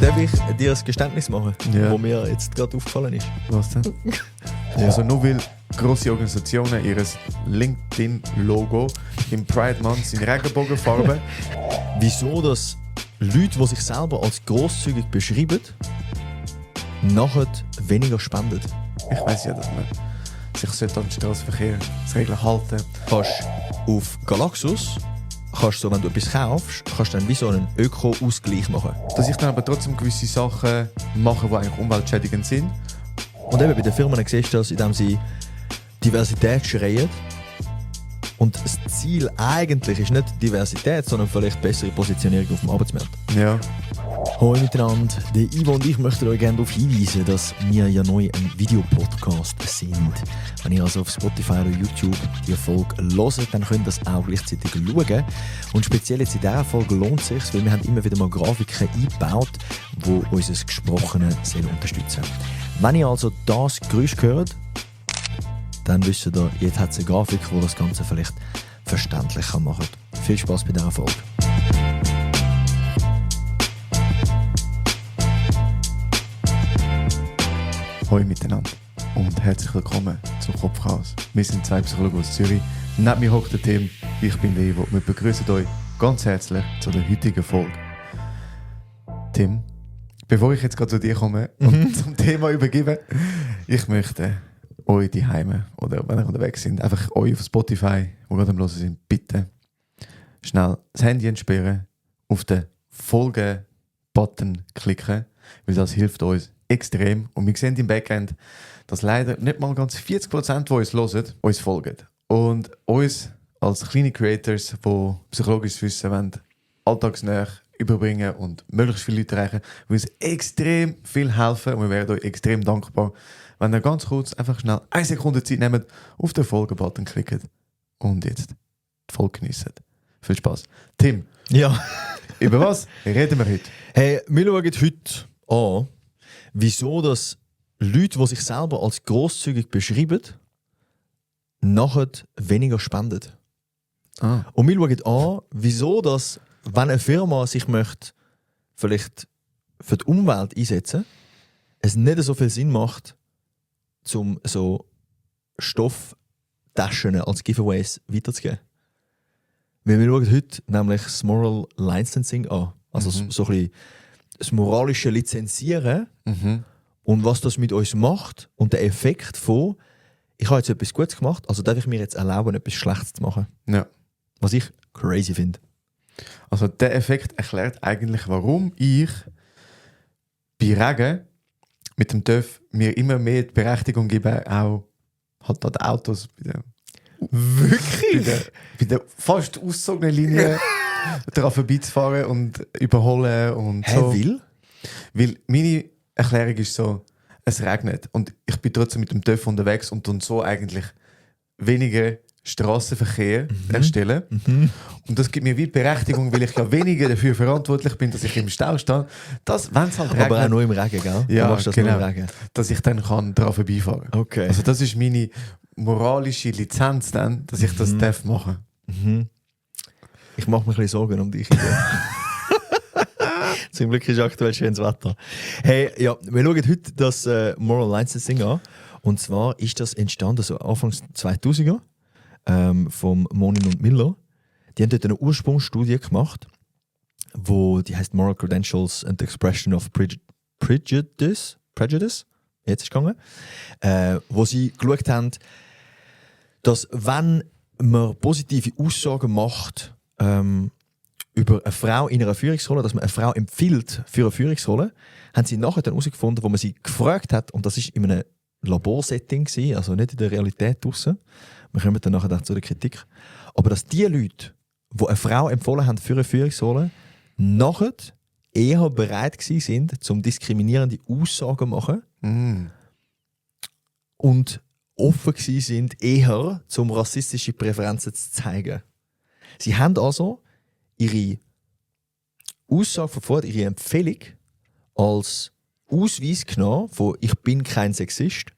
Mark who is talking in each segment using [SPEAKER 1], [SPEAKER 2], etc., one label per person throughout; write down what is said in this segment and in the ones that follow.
[SPEAKER 1] Darf ich dir ein Geständnis machen,
[SPEAKER 2] Ja.
[SPEAKER 1] wo mir jetzt gerade aufgefallen ist?
[SPEAKER 2] Was denn? Also nur weil grosse Organisationen ihr LinkedIn-Logo im Pride Month in Regenbogenfarben.
[SPEAKER 1] Wieso, dass Leute, die sich selber als grosszügig beschreiben, nachher weniger spenden?
[SPEAKER 2] Ich weiss ja, dass man sich an den Straßenverkehr Regeln halten.
[SPEAKER 1] Kannst auf Galaxus, so, wenn du etwas kaufst, kannst du dann wie so einen Öko-Ausgleich machen.
[SPEAKER 2] Dass ich dann aber trotzdem gewisse Sachen mache, die eigentlich umweltschädigend sind.
[SPEAKER 1] Und eben bei den Firmen siehst du das, indem sie Diversität schreien. Und das Ziel eigentlich ist nicht Diversität, sondern vielleicht bessere Positionierung auf dem Arbeitsmarkt.
[SPEAKER 2] Ja.
[SPEAKER 1] Hallo miteinander, der Ivo und ich möchten euch gerne darauf hinweisen, dass wir ja neu ein Videopodcast sind. Wenn ihr also auf Spotify oder YouTube die Folge hört, dann könnt ihr das auch gleichzeitig schauen. Und speziell jetzt in dieser Folge lohnt es sich, weil wir haben immer wieder mal Grafiken eingebaut, die unser Gesprochene unterstützen sollen. Wenn ihr also das Geräusch hört, dann wisst ihr, jetzt hat es eine Grafik, die das Ganze vielleicht verständlicher macht. Viel Spaß bei dieser Folge.
[SPEAKER 2] Hallo miteinander und herzlich willkommen zu Kopf raus. Wir sind zwei Psychologen aus Zürich. Neben mir hockt der Tim, ich bin der Ivo. Wir begrüßen euch ganz herzlich zu der heutigen Folge. Tim, bevor ich jetzt gerade zu dir komme und zum Thema übergebe, ich möchte euch die Heime oder wenn ihr unterwegs sind, einfach euch auf Spotify, wo gerade am Hören sind, bitte schnell das Handy entsperren, auf den Folgen-Button klicken, weil das hilft uns extrem. Und wir sehen im Backend, dass leider nicht mal ganz 40%, die uns hören, uns folgen. Und uns als kleine Creators, die psychologisches Wissen wollen, alltagsnah überbringen und möglichst viele Leute erreichen, will uns extrem viel helfen und wir wären euch extrem dankbar, wenn ihr ganz kurz einfach schnell 1 Sekunde Zeit nehmt, auf den Folgen-Button klickt und jetzt die Folge geniessen. Viel Spaß. Tim,
[SPEAKER 1] Ja.
[SPEAKER 2] über was reden wir heute?
[SPEAKER 1] Hey, wir schauen heute an, wieso dass Leute, die sich selber als grosszügig beschreiben, nachher weniger spenden. Und wir schauen an, wieso dass, wenn eine Firma sich möchte, vielleicht für die Umwelt einsetzen, es nicht so viel Sinn macht, um so Stofftaschen als Giveaways weiterzugeben. Weil wir schauen heute nämlich das Moral Licensing an. Also so ein bisschen das moralische Lizenzieren und was das mit uns macht und der Effekt von, ich habe jetzt etwas Gutes gemacht, also darf ich mir jetzt erlauben, etwas Schlechtes zu machen.
[SPEAKER 2] Ja.
[SPEAKER 1] Was ich crazy finde.
[SPEAKER 2] Also der Effekt erklärt eigentlich, warum ich bei Regen mit dem TÜV mir immer mehr die Berechtigung gebe, auch halt an den Autos bei der fast auszogenen Linie daran vorbeizufahren und überholen und so.
[SPEAKER 1] Will?
[SPEAKER 2] Weil meine Erklärung ist so, es regnet und ich bin trotzdem mit dem TÜV unterwegs und so eigentlich weniger Strassenverkehr erstellen. Und das gibt mir wie Berechtigung, weil ich ja weniger dafür verantwortlich bin, dass ich im Stau stehe, dass, wenn es halt regnet,
[SPEAKER 1] Aber auch nur im Regen, gell?
[SPEAKER 2] ja,
[SPEAKER 1] Du machst das
[SPEAKER 2] genau,
[SPEAKER 1] nur im Regen.
[SPEAKER 2] dass ich dann daran vorbeifahren kann.
[SPEAKER 1] Okay.
[SPEAKER 2] Also das ist meine moralische Lizenz dann, dass ich das darf machen.
[SPEAKER 1] Ich mache mir ein bisschen Sorgen um dich. Zum Glück ist aktuell schönes Wetter. Hey, ja, wir schauen heute das Moral Licensing an. Und zwar ist das entstanden, so Anfang 2000er, vom Monin und Miller. Die haben dort eine Ursprungsstudie gemacht, die heißt Moral Credentials and the Expression of Prejudice. Jetzt ist es gegangen. Wo sie geschaut haben, dass wenn man positive Aussagen macht über eine Frau in einer Führungsrolle, dass man eine Frau empfiehlt für eine Führungsrolle, haben sie nachher dann herausgefunden, wo man sie gefragt hat, und das ist in einem Laborsetting gewesen, also nicht in der Realität draussen. Wir kommen dann nachher zu der Kritik. Aber dass die Leute, die eine Frau empfohlen haben für eine Führungsrolle, nachher eher bereit gewesen sind, zum diskriminierende Aussagen zu machen und offen gewesen sind, eher zum rassistische Präferenzen zu zeigen. Sie haben also ihre Aussage von vorher, ihre Empfehlung als Ausweis genommen von «Ich bin kein Sexist»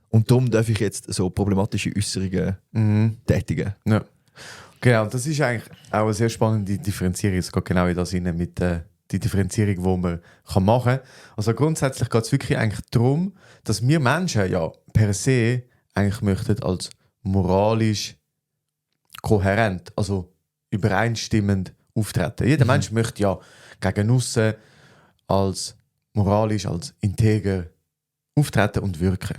[SPEAKER 1] und darum darf ich jetzt so problematische Äußerungen tätigen.
[SPEAKER 2] Ja. Genau, das ist eigentlich auch eine sehr spannende Differenzierung. Es geht genau in das rein mit die Differenzierung, die man machen kann. Also grundsätzlich geht es wirklich eigentlich darum, dass wir Menschen ja per se eigentlich möchten als moralisch kohärent, also übereinstimmend auftreten. Jeder Mensch möchte ja gegen aussen als moralisch, als integer auftreten und wirken.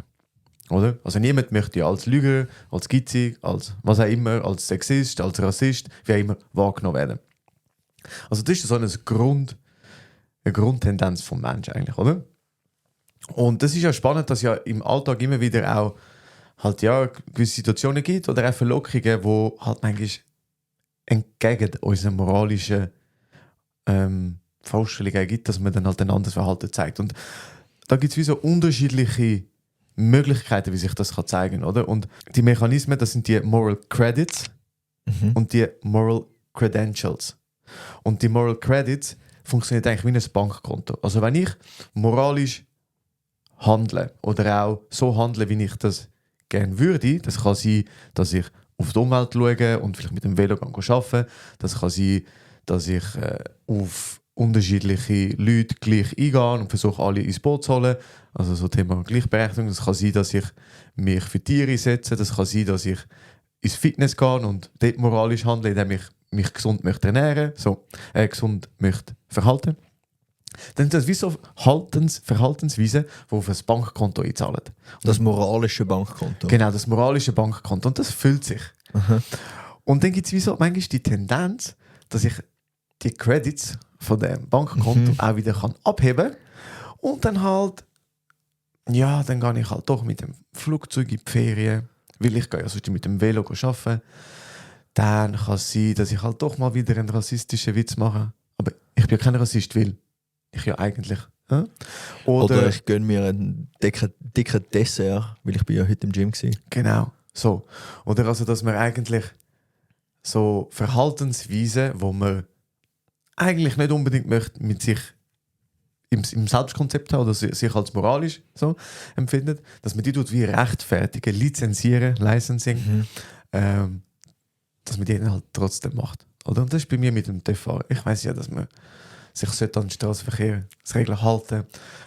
[SPEAKER 2] Oder? Also niemand möchte ja als Lüger, als Gitzig, als was auch immer, als Sexist, als Rassist, wie auch immer, wahrgenommen werden. Also das ist so eine Grundtendenz vom Menschen eigentlich, oder? Und das ist ja spannend, dass ja im Alltag immer wieder auch halt ja gewisse Situationen gibt oder auch Verlockungen, die halt manchmal entgegen unserer moralischen Vorstellungen gibt, dass man dann halt ein anderes Verhalten zeigt. Und da gibt es wie so unterschiedliche Möglichkeiten, wie sich das kann zeigen kann, oder? Und die Mechanismen, das sind die Moral Credits und die Moral Credentials. Und die Moral Credits funktioniert eigentlich wie ein Bankkonto. Also wenn ich moralisch handle oder auch so handle, wie ich das gerne würde, das kann sein, dass ich auf die Umwelt schaue und vielleicht mit dem Velo arbeiten. Das kann sein, dass ich auf unterschiedliche Leute gleich eingehe und versuche, alle ins Boot zu holen. Also so Thema Gleichberechtigung. Das kann sein, dass ich mich für Tiere setze. Das kann sein, dass ich ins Fitness gehe und dort moralisch handle, indem ich mich gesund möchte ernähren, gesund möchte verhalten. Dann sind das wie so Verhaltensweisen, die auf ein Bankkonto einzahlen.
[SPEAKER 1] Das moralische Bankkonto.
[SPEAKER 2] Genau, das moralische Bankkonto. Und das füllt sich.
[SPEAKER 1] Aha.
[SPEAKER 2] Und dann gibt es wie so manchmal die Tendenz, dass ich die Credits von dem Bankkonto auch wieder abheben kann. Und dann halt, ja, dann gehe ich halt doch mit dem Flugzeug in die Ferien, weil ich gehe ja sonst mit dem Velo arbeiten. Dann kann es sein, dass ich halt doch mal wieder einen rassistischen Witz mache. Aber ich bin ja kein Rassist, weil ich ja eigentlich...
[SPEAKER 1] Oder ich gönne mir einen dicken Dessert, weil ich bin ja heute im Gym war.
[SPEAKER 2] Genau, so. Oder also, dass man eigentlich so Verhaltensweisen, wo man eigentlich nicht unbedingt möchte, mit sich im Selbstkonzept haben oder sich als moralisch so empfindet, dass man die tut wie rechtfertigen, lizenzieren, Licensing, dass man die dann halt trotzdem macht. Oder? Und das ist bei mir mit dem TV. Ich weiss ja, dass man sich an den Straßenverkehr, das Regeln halten.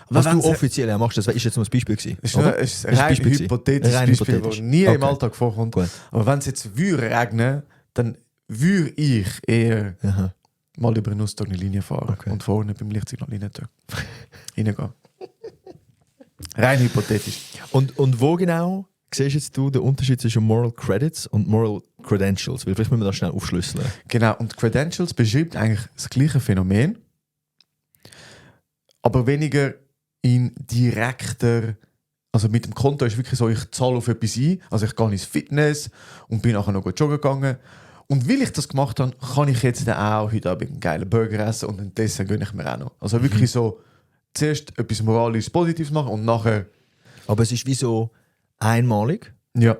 [SPEAKER 1] Was du offiziell machst, das ist jetzt nur ein Beispiel gewesen.
[SPEAKER 2] Ist ein rein hypothetisches Beispiel, das nie im Alltag vorkommt.
[SPEAKER 1] Gut.
[SPEAKER 2] Aber wenn es jetzt würde regnen, dann würde ich eher mal über eine ausgezogene Linie fahren und vorne beim Lichtsignal reingehen. Rein hypothetisch.
[SPEAKER 1] Und wo genau siehst jetzt du den Unterschied zwischen Moral Credits und Moral Credentials? Weil vielleicht müssen wir das schnell aufschlüsseln.
[SPEAKER 2] Genau, und Credentials beschreibt eigentlich das gleiche Phänomen, aber weniger in direkter, also mit dem Konto ist wirklich so, ich zahle auf etwas ein, also ich gehe ins Fitness und bin nachher noch gut joggen gegangen. Und weil ich das gemacht habe, kann ich jetzt dann auch heute Abend einen geilen Burger essen und dann dessen gönne ich mir auch noch. Also wirklich so, zuerst etwas moralisch Positives machen und nachher...
[SPEAKER 1] Aber es ist wie so einmalig.
[SPEAKER 2] Ja.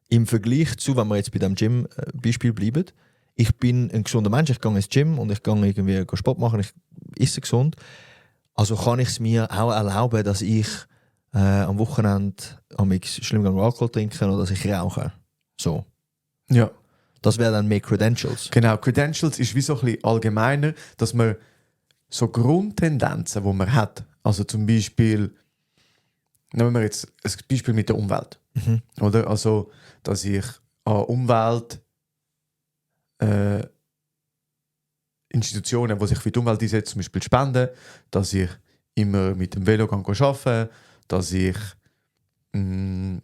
[SPEAKER 1] Im Vergleich zu, wenn wir jetzt bei diesem Gym-Beispiel bleiben, ich bin ein gesunder Mensch, ich gehe ins Gym und ich gehe irgendwie Sport machen, ich esse gesund. Also kann ich es mir auch erlauben, dass ich am Wochenende schlimm Alkohol trinke oder dass ich rauche. So.
[SPEAKER 2] Ja.
[SPEAKER 1] Das wäre dann mehr Credentials.
[SPEAKER 2] Genau, Credentials ist wie so ein bisschen allgemeiner, dass man so Grundtendenzen, die man hat, also zum Beispiel, nehmen wir jetzt ein Beispiel mit der Umwelt. Oder? Also, dass ich an Umwelt Institutionen, die sich für die Umwelt einsetzen, zum Beispiel spenden, dass ich immer mit dem Velo arbeiten, dass ich kein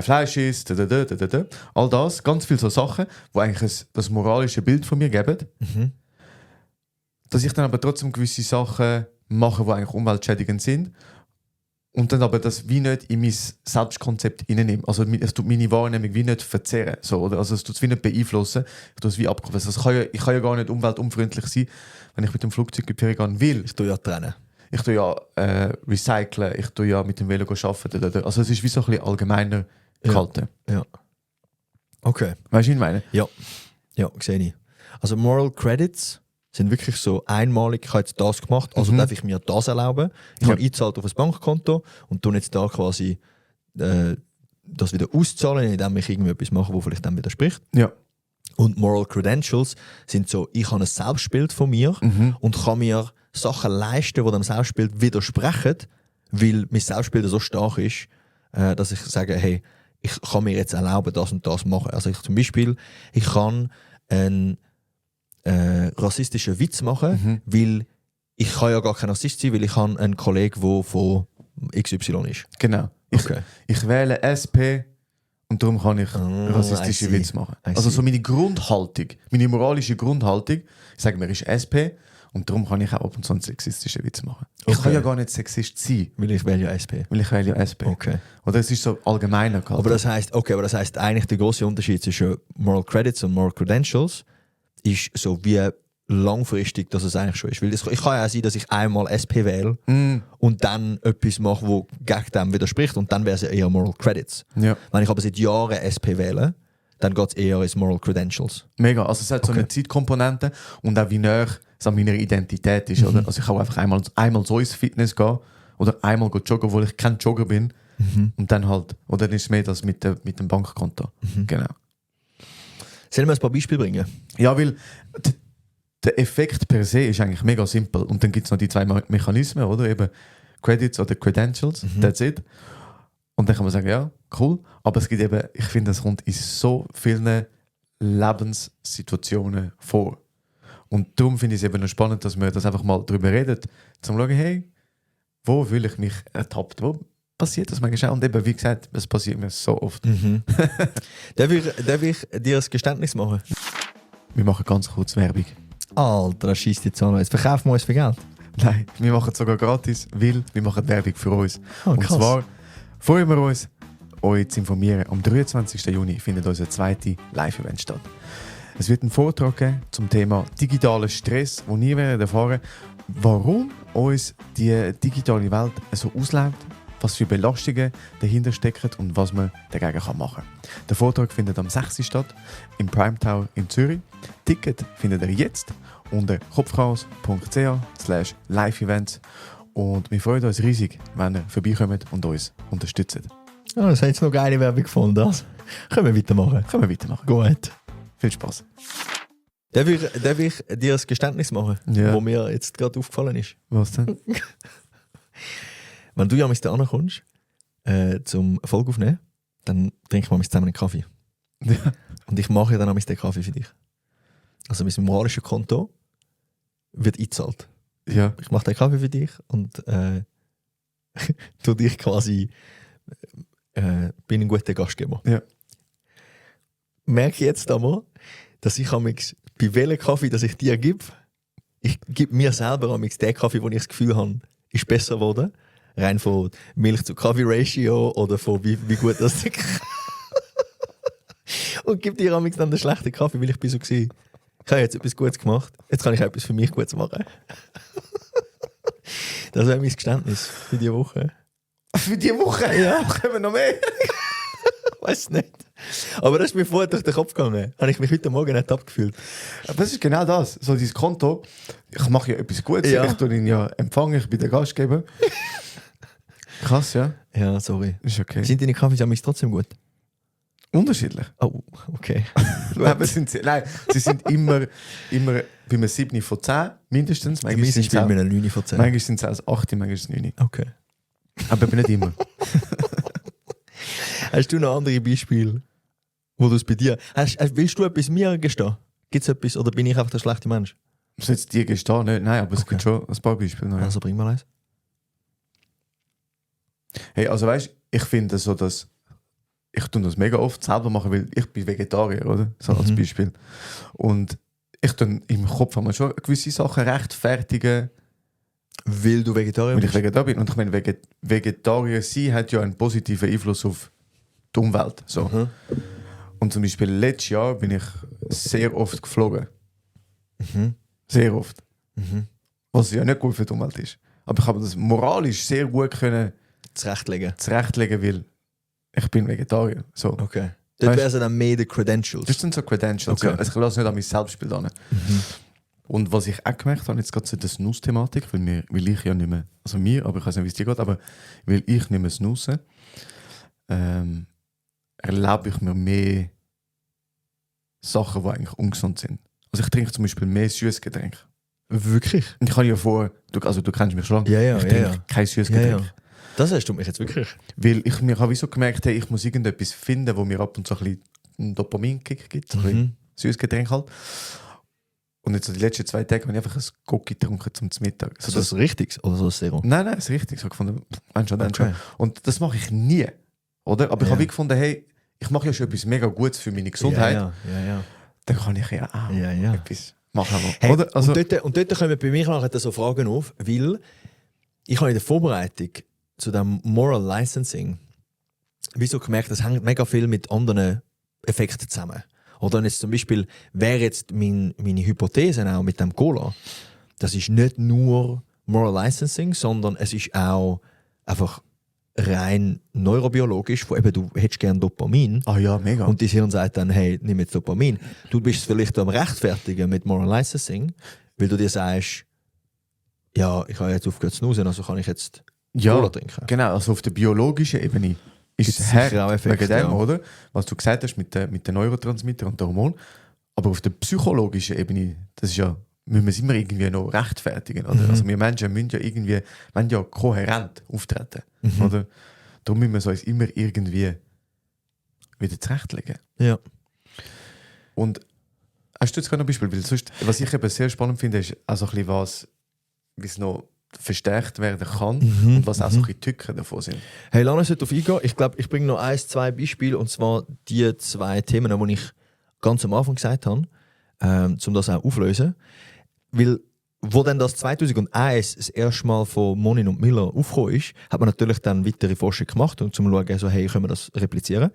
[SPEAKER 2] Fleisch isst, all das, ganz viele so Sachen, die eigentlich das moralische Bild von mir geben, dass ich dann aber trotzdem gewisse Sachen mache, die eigentlich umweltschädigend sind und dann aber das wie nicht in mein Selbstkonzept hineinnehme. Also es tut meine Wahrnehmung wie nicht verzehren. So, oder? Also es tut es wie nicht beeinflussen, ich tue es wie abkaufen. Also ich kann ja gar nicht umweltunfreundlich sein, wenn ich mit dem Flugzeug in die Ferien gehen will.
[SPEAKER 1] Ich tue ja trennen.
[SPEAKER 2] Ich tue ja recyceln, ich tue ja mit dem Velo arbeiten. Also es ist wie so ein bisschen allgemeiner gehalten.
[SPEAKER 1] Ja. Okay.
[SPEAKER 2] Weißt du, was ich meine?
[SPEAKER 1] Ja, sehe ich. Also Moral Credits sind wirklich so einmalig, ich habe jetzt das gemacht, also darf ich mir das erlauben. Ich habe eingezahlt auf ein Bankkonto und tue jetzt da quasi das wieder auszahlen, indem ich irgendwie etwas mache, wo vielleicht dann widerspricht.
[SPEAKER 2] Ja.
[SPEAKER 1] Und Moral Credentials sind so, ich habe ein Selbstbild von mir und kann mir Sachen leisten, die dem Selbstbild widersprechen, weil mein Selbstbild so stark ist, dass ich sage, hey, ich kann mir jetzt erlauben, das und das machen. Also ich zum Beispiel, ich kann einen rassistischen Witz machen, weil ich kann ja gar kein Rassist sein, weil ich habe einen Kollegen, der von XY ist.
[SPEAKER 2] Genau. Ich wähle SP und darum kann ich rassistische Witze machen. Also so meine Grundhaltung, meine moralische Grundhaltung, ich sage mir, ist SP und darum kann ich auch ab und zu einen sexistischen Witz machen. Ich kann ja gar nicht Sexist sein.
[SPEAKER 1] Weil ich wähle ja SP.
[SPEAKER 2] Weil ich wähle ja SP.
[SPEAKER 1] Okay.
[SPEAKER 2] Oder es ist so allgemeiner gehalten.
[SPEAKER 1] Aber das heisst eigentlich der große Unterschied zwischen Moral Credits und Moral Credentials ist so wie langfristig, dass es eigentlich schon ist. Weil ich kann ja auch sein, dass ich einmal SP wähle und dann etwas mache, wo gegen dem widerspricht und dann wäre es ja eher Moral Credits.
[SPEAKER 2] Ja.
[SPEAKER 1] Wenn ich aber seit Jahren SP wähle, dann geht es eher ins Moral Credentials.
[SPEAKER 2] Mega, also es hat so eine Zeitkomponente und auch wie näher es an meiner Identität ist. Oder? Also ich kann auch einfach einmal so ins Fitness gehen oder einmal joggen, obwohl ich kein Jogger bin und dann halt, oder dann ist es mehr das mit dem Bankkonto. Genau.
[SPEAKER 1] Sollen wir ein paar Beispiele bringen?
[SPEAKER 2] Ja, weil der Effekt per se ist eigentlich mega simpel. Und dann gibt es noch die zwei Mechanismen, oder? Eben Credits oder Credentials, that's it. Und dann kann man sagen, ja, cool. Aber es gibt eben, ich finde, es kommt in so vielen Lebenssituationen vor. Und darum finde ich es eben noch spannend, dass wir das einfach mal darüber reden, um zu schauen, hey, wo fühle ich mich ertappt? Wo passiert das manchmal auch? Und eben, wie gesagt, es passiert mir so oft.
[SPEAKER 1] Darf ich dir ein Geständnis machen?
[SPEAKER 2] Wir machen ganz kurz Werbung.
[SPEAKER 1] Alter, das scheisst jetzt an. Jetzt verkaufen wir uns für Geld.
[SPEAKER 2] Nein, wir machen es sogar gratis, weil wir machen Werbung für uns.
[SPEAKER 1] Oh,
[SPEAKER 2] und
[SPEAKER 1] krass.
[SPEAKER 2] zwar freuen wir uns, euch zu informieren. Am 23. Juni findet unser zweite Live-Event statt. Es wird einen Vortrag geben zum Thema digitaler Stress, wo ihr werdet erfahren, warum uns die digitale Welt so auslebt, was für Belastungen dahinter stecken und was man dagegen machen kann. Der Vortrag findet am 6. statt, im Prime Tower in Zürich. Ticket findet ihr jetzt unter kopfraus.ch/live-events und wir freuen uns riesig, wenn ihr vorbeikommt und uns unterstützt.
[SPEAKER 1] Oh, das hat jetzt noch geile Werbung gefunden. Das. Können wir weitermachen?
[SPEAKER 2] Können wir weitermachen.
[SPEAKER 1] Gut.
[SPEAKER 2] Viel Spaß.
[SPEAKER 1] Darf ich dir ein Geständnis machen,
[SPEAKER 2] Ja.
[SPEAKER 1] wo mir jetzt gerade aufgefallen ist?
[SPEAKER 2] Was denn?
[SPEAKER 1] Wenn du ja da ankommst, zum Folge aufnehmen, dann trinken wir zusammen einen Kaffee.
[SPEAKER 2] Ja.
[SPEAKER 1] Und ich mache ja dann den Kaffee für dich. Also mein moralisches Konto wird eingezahlt.
[SPEAKER 2] Ja.
[SPEAKER 1] Ich mache den Kaffee für dich und tu dich quasi bin ein guter Gastgeber.
[SPEAKER 2] Ja.
[SPEAKER 1] Merke ich jetzt einmal, dass ich bei welchem Kaffee, das ich dir gebe, ich gebe mir selber den Kaffee, wo ich das Gefühl habe, ist besser geworden. Rein von Milch zu Kaffee-Ratio oder von wie gut das und gebe dir dann den schlechten Kaffee, weil ich bin so gewesen. Ich habe jetzt etwas Gutes gemacht, jetzt kann ich auch etwas für mich Gutes machen. Das wäre mein Geständnis für diese Woche.
[SPEAKER 2] Für diese Woche?
[SPEAKER 1] Ja.
[SPEAKER 2] Können wir noch mehr?
[SPEAKER 1] Weiß nicht. Aber das ist mir vorher durch den Kopf gegangen. Habe ich mich heute Morgen nicht abgefühlt.
[SPEAKER 2] Das ist genau das. So dieses Konto, ich mache ja etwas Gutes,
[SPEAKER 1] Ja.
[SPEAKER 2] ich tue ihn ja empfangen, ich bin der Gastgeber. Krass, ja.
[SPEAKER 1] Ja, sorry.
[SPEAKER 2] Ist okay.
[SPEAKER 1] Sind deine Kaffees trotzdem gut?
[SPEAKER 2] Unterschiedlich.
[SPEAKER 1] Oh, okay.
[SPEAKER 2] Nein, sie sind immer bei einem 7 von 10 mindestens. Manchmal
[SPEAKER 1] Meistens
[SPEAKER 2] sind
[SPEAKER 1] spielt mir
[SPEAKER 2] es
[SPEAKER 1] eine 9 von 10.
[SPEAKER 2] manchmal sind es als 8, manchmal ist es 9.
[SPEAKER 1] Okay.
[SPEAKER 2] Aber nicht immer.
[SPEAKER 1] Hast du noch andere Beispiele, wo du es bei dir... Willst du etwas mir gestehen? Gibt es etwas oder bin ich einfach der schlechte Mensch?
[SPEAKER 2] Das ist jetzt dir gestehen, nicht? Nein, aber es
[SPEAKER 1] Okay.
[SPEAKER 2] gibt schon ein paar Beispiele. Noch, ja.
[SPEAKER 1] Also bring mal eins.
[SPEAKER 2] Hey, also weißt du, ich finde so, dass ich tue das mega oft selber machen, weil ich bin Vegetarier, oder? So als Beispiel. Und ich tue im Kopf einmal schon gewisse Sachen rechtfertigen,
[SPEAKER 1] Weil du Vegetarier
[SPEAKER 2] weil ich
[SPEAKER 1] bist?
[SPEAKER 2] Vegetarier bin. Und ich meine, Vegetarier sein hat ja einen positiven Einfluss auf die Umwelt. So.
[SPEAKER 1] Mhm.
[SPEAKER 2] Und zum Beispiel letztes Jahr bin ich sehr oft geflogen.
[SPEAKER 1] Mhm.
[SPEAKER 2] Sehr oft.
[SPEAKER 1] Mhm.
[SPEAKER 2] Was ja nicht gut für die Umwelt ist. Aber ich habe das moralisch sehr gut können
[SPEAKER 1] Zurechtlegen.
[SPEAKER 2] zurechtlegen, weil ich bin Vegetarier. So.
[SPEAKER 1] Okay. Dort
[SPEAKER 2] Weißt-
[SPEAKER 1] wären sie dann mehr die Credentials.
[SPEAKER 2] Das sind so Credentials.
[SPEAKER 1] Okay.
[SPEAKER 2] Ja. Also ich lasse nicht an mein Selbstbild an. Und was ich auch gemerkt habe, jetzt gerade zu der Snus-Thematik, weil ich ja nicht mehr, also mir, aber ich weiß nicht, wie es dir geht, aber weil ich nicht mehr snooze, erlaube ich mir mehr Sachen, die eigentlich ungesund sind. Also ich trinke zum Beispiel mehr süßes Getränk.
[SPEAKER 1] Wirklich?
[SPEAKER 2] Und ich habe ja vor, du kennst mich schon,
[SPEAKER 1] Ja,
[SPEAKER 2] ich trinke kein süßes Getränk.
[SPEAKER 1] Ja. Das hast du mich jetzt wirklich.
[SPEAKER 2] Weil ich mir habe so gemerkt, hey, ich muss irgendetwas finden, wo mir ab und zu ein bisschen einen Dopaminkick gibt, so ein bisschen süßes Getränk halt. Und jetzt so die letzten 2 Tage habe ich einfach ein Cookie getrunken zum Mittag.
[SPEAKER 1] Also das ist richtig oder so ein Zero?
[SPEAKER 2] Nein, das ist richtig. Ich habe gefunden, schon. Und das mache ich nie, oder? Aber ich habe wie gefunden, hey, ich mache ja schon etwas mega Gutes für meine Gesundheit.
[SPEAKER 1] Ja.
[SPEAKER 2] Dann kann ich ja auch etwas machen.
[SPEAKER 1] Hey,
[SPEAKER 2] oder? Also,
[SPEAKER 1] und dort kommen bei mir nachher so Fragen auf, weil ich habe in der Vorbereitung zu dem Moral Licensing wieso gemerkt, das hängt mega viel mit anderen Effekten zusammen. Oder jetzt zum Beispiel wäre jetzt meine Hypothese auch mit dem Cola, das ist nicht nur Moral Licensing, sondern es ist auch einfach rein neurobiologisch, von eben, du hättest gerne Dopamin.
[SPEAKER 2] ja, mega.
[SPEAKER 1] Und dein Hirn sagt dann, hey, nimm jetzt Dopamin. Du bist vielleicht am Rechtfertigen mit Moral Licensing, weil du dir sagst, ja, ich habe jetzt aufgehört zu snoozen, also kann ich jetzt Cola trinken.
[SPEAKER 2] Genau, also auf der biologischen Ebene ist es
[SPEAKER 1] sicher auch Effekt,
[SPEAKER 2] wegen dem,
[SPEAKER 1] ja.
[SPEAKER 2] oder? Was du gesagt hast mit den Neurotransmittern und den Hormonen. Aber auf der psychologischen Ebene, das ist ja, müssen wir es immer irgendwie noch rechtfertigen. Oder? Also wir Menschen müssen ja irgendwie kohärent auftreten. Oder? Darum müssen wir es uns immer irgendwie wieder zurechtlegen.
[SPEAKER 1] Ja.
[SPEAKER 2] Und hast du jetzt gerade noch ein Beispiel? Weil sonst, was ich eben sehr spannend finde, ist auch so ein bisschen was, wie es noch verstärkt werden kann und was auch so ein bisschen Tücken davon sind.
[SPEAKER 1] Hey, lass uns nicht darauf eingehen. Ich glaube, ich bringe noch 2 Beispiele, und zwar die 2 Themen, die ich ganz am Anfang gesagt habe, um das auch aufzulösen. Weil, wo dann das 2001 das erste Mal von Monin und Miller aufgekommen ist, hat man natürlich dann weitere Forschung gemacht, um zu schauen, so, hey, können wir das replizieren?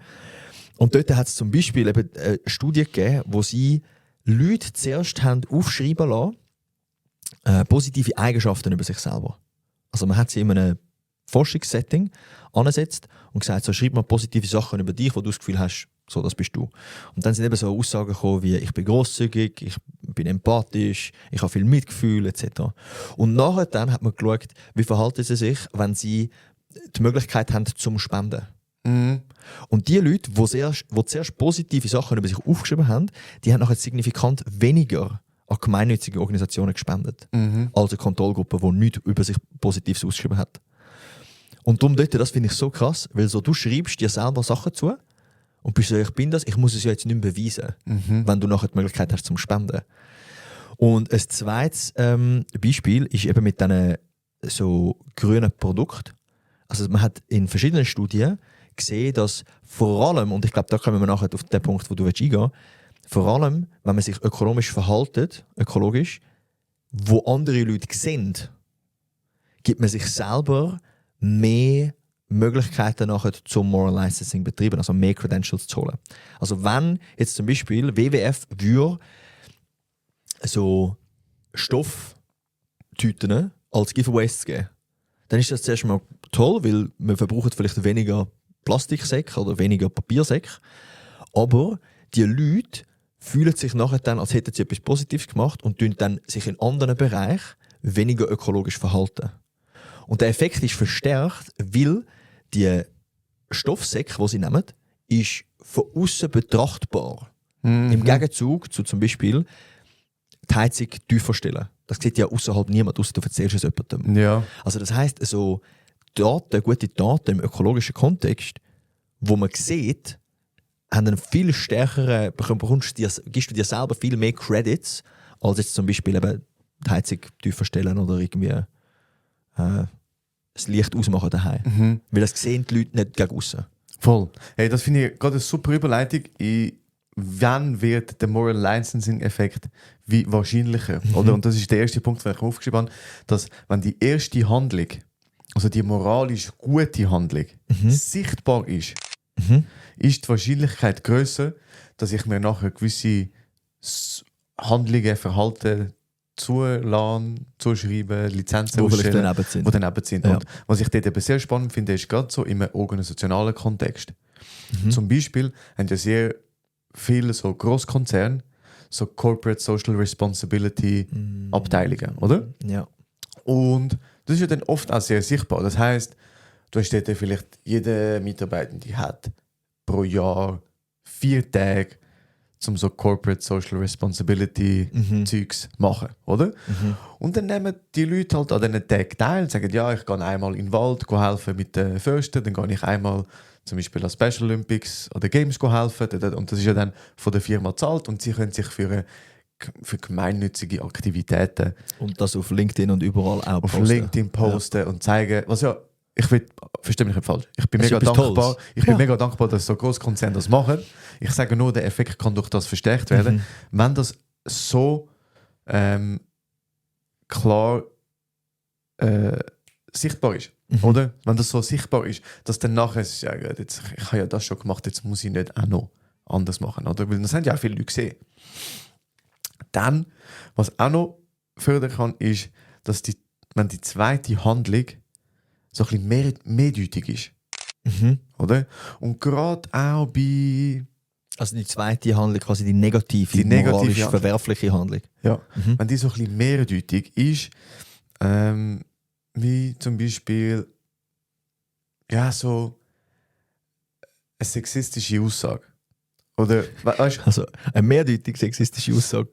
[SPEAKER 1] Und dort hat es zum Beispiel eben eine Studie gegeben, wo sie Leute zuerst haben aufschreiben lassen, positive Eigenschaften über sich selber. Also man hat sie in einem Forschungssetting angesetzt und gesagt, so schreib mal positive Sachen über dich, wo du das Gefühl hast, so, das bist du. Und dann sind eben so Aussagen gekommen wie, ich bin grosszügig, ich bin empathisch, ich habe viel Mitgefühl etc. Und nachher dann hat man geschaut, wie verhalten sie sich, wenn sie die Möglichkeit haben zum Spenden. Und die Leute, die zuerst positive Sachen über sich aufgeschrieben haben, die haben nachher signifikant weniger an gemeinnützige Organisationen gespendet, als eine Kontrollgruppe, die nichts über sich Positives ausgeschrieben hat. Und darum dort, das finde ich so krass, weil so, du schreibst dir selber Sachen zu und bist so, ich bin das, ich muss es ja jetzt nicht mehr beweisen, wenn du nachher die Möglichkeit hast zum Spenden. Und ein zweites Beispiel ist eben mit diesen so grünen Produkten. Also man hat in verschiedenen Studien gesehen, dass vor allem, und ich glaube, da kommen wir nachher auf den Punkt, wo du eingehen willst, vor allem, wenn man sich ökonomisch verhaltet, ökologisch, wo andere Leute sehen, gibt man sich selber mehr Möglichkeiten nachher zum Moral Licensing betreiben, also mehr Credentials zu holen. Also wenn jetzt zum Beispiel WWF würde so Stofftüten als Giveaways zu geben, dann ist das zuerst mal toll, weil man verbraucht vielleicht weniger Plastiksäcke oder weniger Papiersäcke, aber die Leute fühlen sich nachher dann, als hätten sie etwas Positives gemacht und tun dann sich in anderen Bereichen weniger ökologisch verhalten. Und der Effekt ist verstärkt, weil die Stoffsäcke, die sie nehmen, ist von außen betrachtbar. Im Gegenzug zu zum Beispiel die Heizung tiefer stellen. Das sieht ja außerhalb niemand, ausser du erzählst es jemandem.
[SPEAKER 2] Ja.
[SPEAKER 1] Also das heisst, so Daten, gute Daten im ökologischen Kontext, wo man sieht, haben einen viel stärkeren, gibst du dir selber viel mehr Credits, als jetzt zum Beispiel eben die Heizung tiefer stellen oder irgendwie das Licht ausmachen daheim. Weil das sehen die Leute nicht gegen aussen.
[SPEAKER 2] Voll. Hey, das finde ich gerade eine super Überleitung. Wann wird der Moral Licensing-Effekt wie wahrscheinlicher? Oder? Und das ist der erste Punkt, den ich mir aufgeschrieben habe, dass wenn die erste Handlung, also die moralisch gute Handlung, sichtbar ist, ist die Wahrscheinlichkeit grösser, dass ich mir nachher gewisse Handlungen, Verhalten zuschreiben, Lizenzen
[SPEAKER 1] Wo vielleicht
[SPEAKER 2] ausstellen,
[SPEAKER 1] daneben sind.
[SPEAKER 2] die daneben sind.
[SPEAKER 1] Ja.
[SPEAKER 2] Und was ich dort eben sehr spannend finde, ist gerade so im organisationalen Kontext. Zum Beispiel haben ja sehr viele so Grosskonzerne so Corporate Social Responsibility Abteilungen, oder?
[SPEAKER 1] Ja.
[SPEAKER 2] Und das ist ja dann oft auch sehr sichtbar. Das heisst, du hast dort vielleicht jeder Mitarbeitende hat pro Jahr 4 Tage zum so Corporate Social Responsibility Zeugs machen, oder? Und dann nehmen die Leute halt an diesen Tagen teil und sagen, ja, ich gehe einmal in den Wald helfen mit den Fürsten, dann gehe ich einmal zum Beispiel an Special Olympics oder Games helfen und das ist ja dann von der Firma gezahlt und sie können sich für gemeinnützige Aktivitäten
[SPEAKER 1] Und das auf LinkedIn und überall auch
[SPEAKER 2] auf LinkedIn posten und zeigen, was ja, verstehe mich nicht falsch, ich bin mega dankbar, mega dankbar, dass so Großkonzerne das machen. Ich sage nur, der Effekt kann durch das verstärkt werden, wenn das so klar sichtbar ist. Oder? Wenn das so sichtbar ist, dass dann nachher ist, ja, jetzt, ich habe ja das schon gemacht, jetzt muss ich nicht auch noch anders machen. Oder? Weil das haben ja auch viele Leute gesehen. Dann, was auch noch fördern kann, ist, dass wenn die zweite Handlung so ein bisschen mehrdeutig ist. Oder? Und gerade auch bei...
[SPEAKER 1] Also die zweite Handlung, quasi die negative moralisch verwerfliche Handlung.
[SPEAKER 2] Ja, wenn die so ein bisschen mehrdeutig ist, wie zum Beispiel ja, so eine sexistische Aussage. Oder, weißt du?
[SPEAKER 1] Also eine mehrdeutig sexistische Aussage.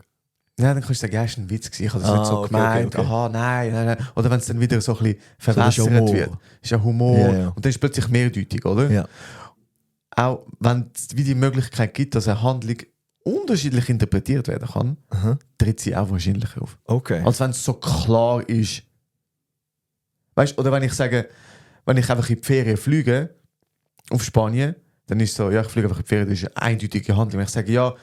[SPEAKER 2] Ja, dann kannst du sagen, ja, ist ein Witz gewesen, ich habe das nicht so gemeint, okay. Aha, nein. Oder wenn es dann wieder so ein bisschen verwässert wird. Ist ja Humor. Ja. Und dann ist es plötzlich mehrdeutig, oder?
[SPEAKER 1] Ja.
[SPEAKER 2] Auch wenn es wie die Möglichkeit gibt, dass eine Handlung unterschiedlich interpretiert werden kann, tritt sie auch wahrscheinlicher auf.
[SPEAKER 1] Okay.
[SPEAKER 2] Als wenn es so klar ist. Weißt du, oder wenn ich sage, wenn ich einfach in die Ferien fliege, auf Spanien, dann ist es so, ja, ich fliege einfach in die Ferien, das ist eine eindeutige Handlung. Wenn ich sage, ja,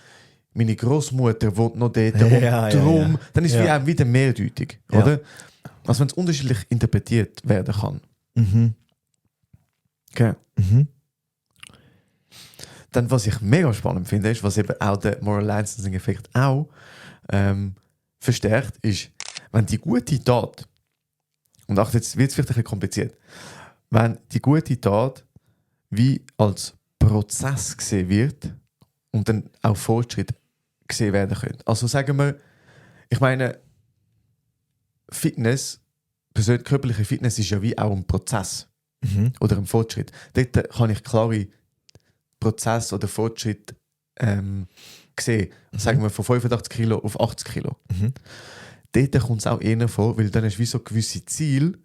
[SPEAKER 2] meine Großmutter wohnt noch dort und darum, dann ist es wie auch wieder mehrdeutig, oder? Also wenn es unterschiedlich interpretiert werden kann. Okay. Dann, was ich mega spannend finde, ist, was eben auch der Moral Licensing-Effekt auch verstärkt, ist, wenn die gute Tat, und auch jetzt wird es vielleicht ein bisschen kompliziert, wenn die gute Tat wie als Prozess gesehen wird und dann auch Fortschritt gesehen werden können. Also sagen wir, ich meine, Fitness, körperliche Fitness ist ja wie auch ein Prozess oder ein Fortschritt. Dort kann ich klare Prozess oder Fortschritt sehen. Sagen wir von 85 Kilo auf 80 Kilo. Dort kommt es auch eher vor, weil dann hast du wie so gewisse Ziele,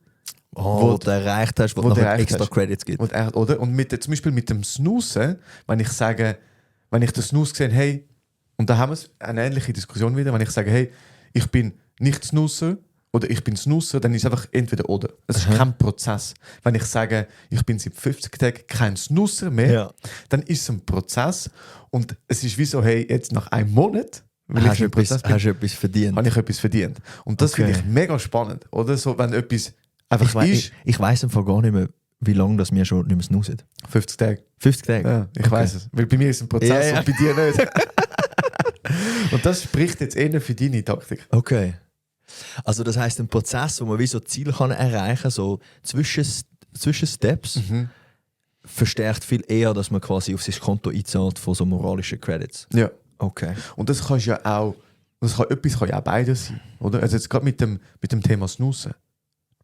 [SPEAKER 1] wo du erreicht hast, wo du extra Credits gibt.
[SPEAKER 2] Oder? Und zum Beispiel mit dem Snoozen, wenn ich den Snooze gesehen habe, hey, und da haben wir eine ähnliche Diskussion wieder, wenn ich sage, hey, ich bin nicht Snoozer oder ich bin Snoozer, dann ist es einfach entweder oder. Es ist kein Prozess. Wenn ich sage, ich bin seit 50 Tagen kein Snoozer mehr, dann ist es ein Prozess und es ist wie so, hey, jetzt nach einem Monat
[SPEAKER 1] hast du etwas verdient.
[SPEAKER 2] Habe ich etwas verdient. Und das finde ich mega spannend, oder? So, wenn etwas einfach ist.
[SPEAKER 1] Ich weiss einfach gar nicht mehr, wie lange das mir schon nicht mehr snoozen.
[SPEAKER 2] 50 Tage.
[SPEAKER 1] 50 Tage?
[SPEAKER 2] Ja, ich weiss es. Weil bei mir ist es ein Prozess und bei dir nicht. Und das spricht jetzt eher für deine Taktik.
[SPEAKER 1] Okay. Also das heisst, ein Prozess, wo man wie so Ziele kann erreichen, so zwischen Steps, verstärkt viel eher, dass man quasi auf sein Konto einzahlt von so moralischen Credits.
[SPEAKER 2] Ja.
[SPEAKER 1] Okay.
[SPEAKER 2] Und das kann ja auch, etwas kann ja auch beides sein, oder? Also jetzt gerade mit dem Thema Snoozen.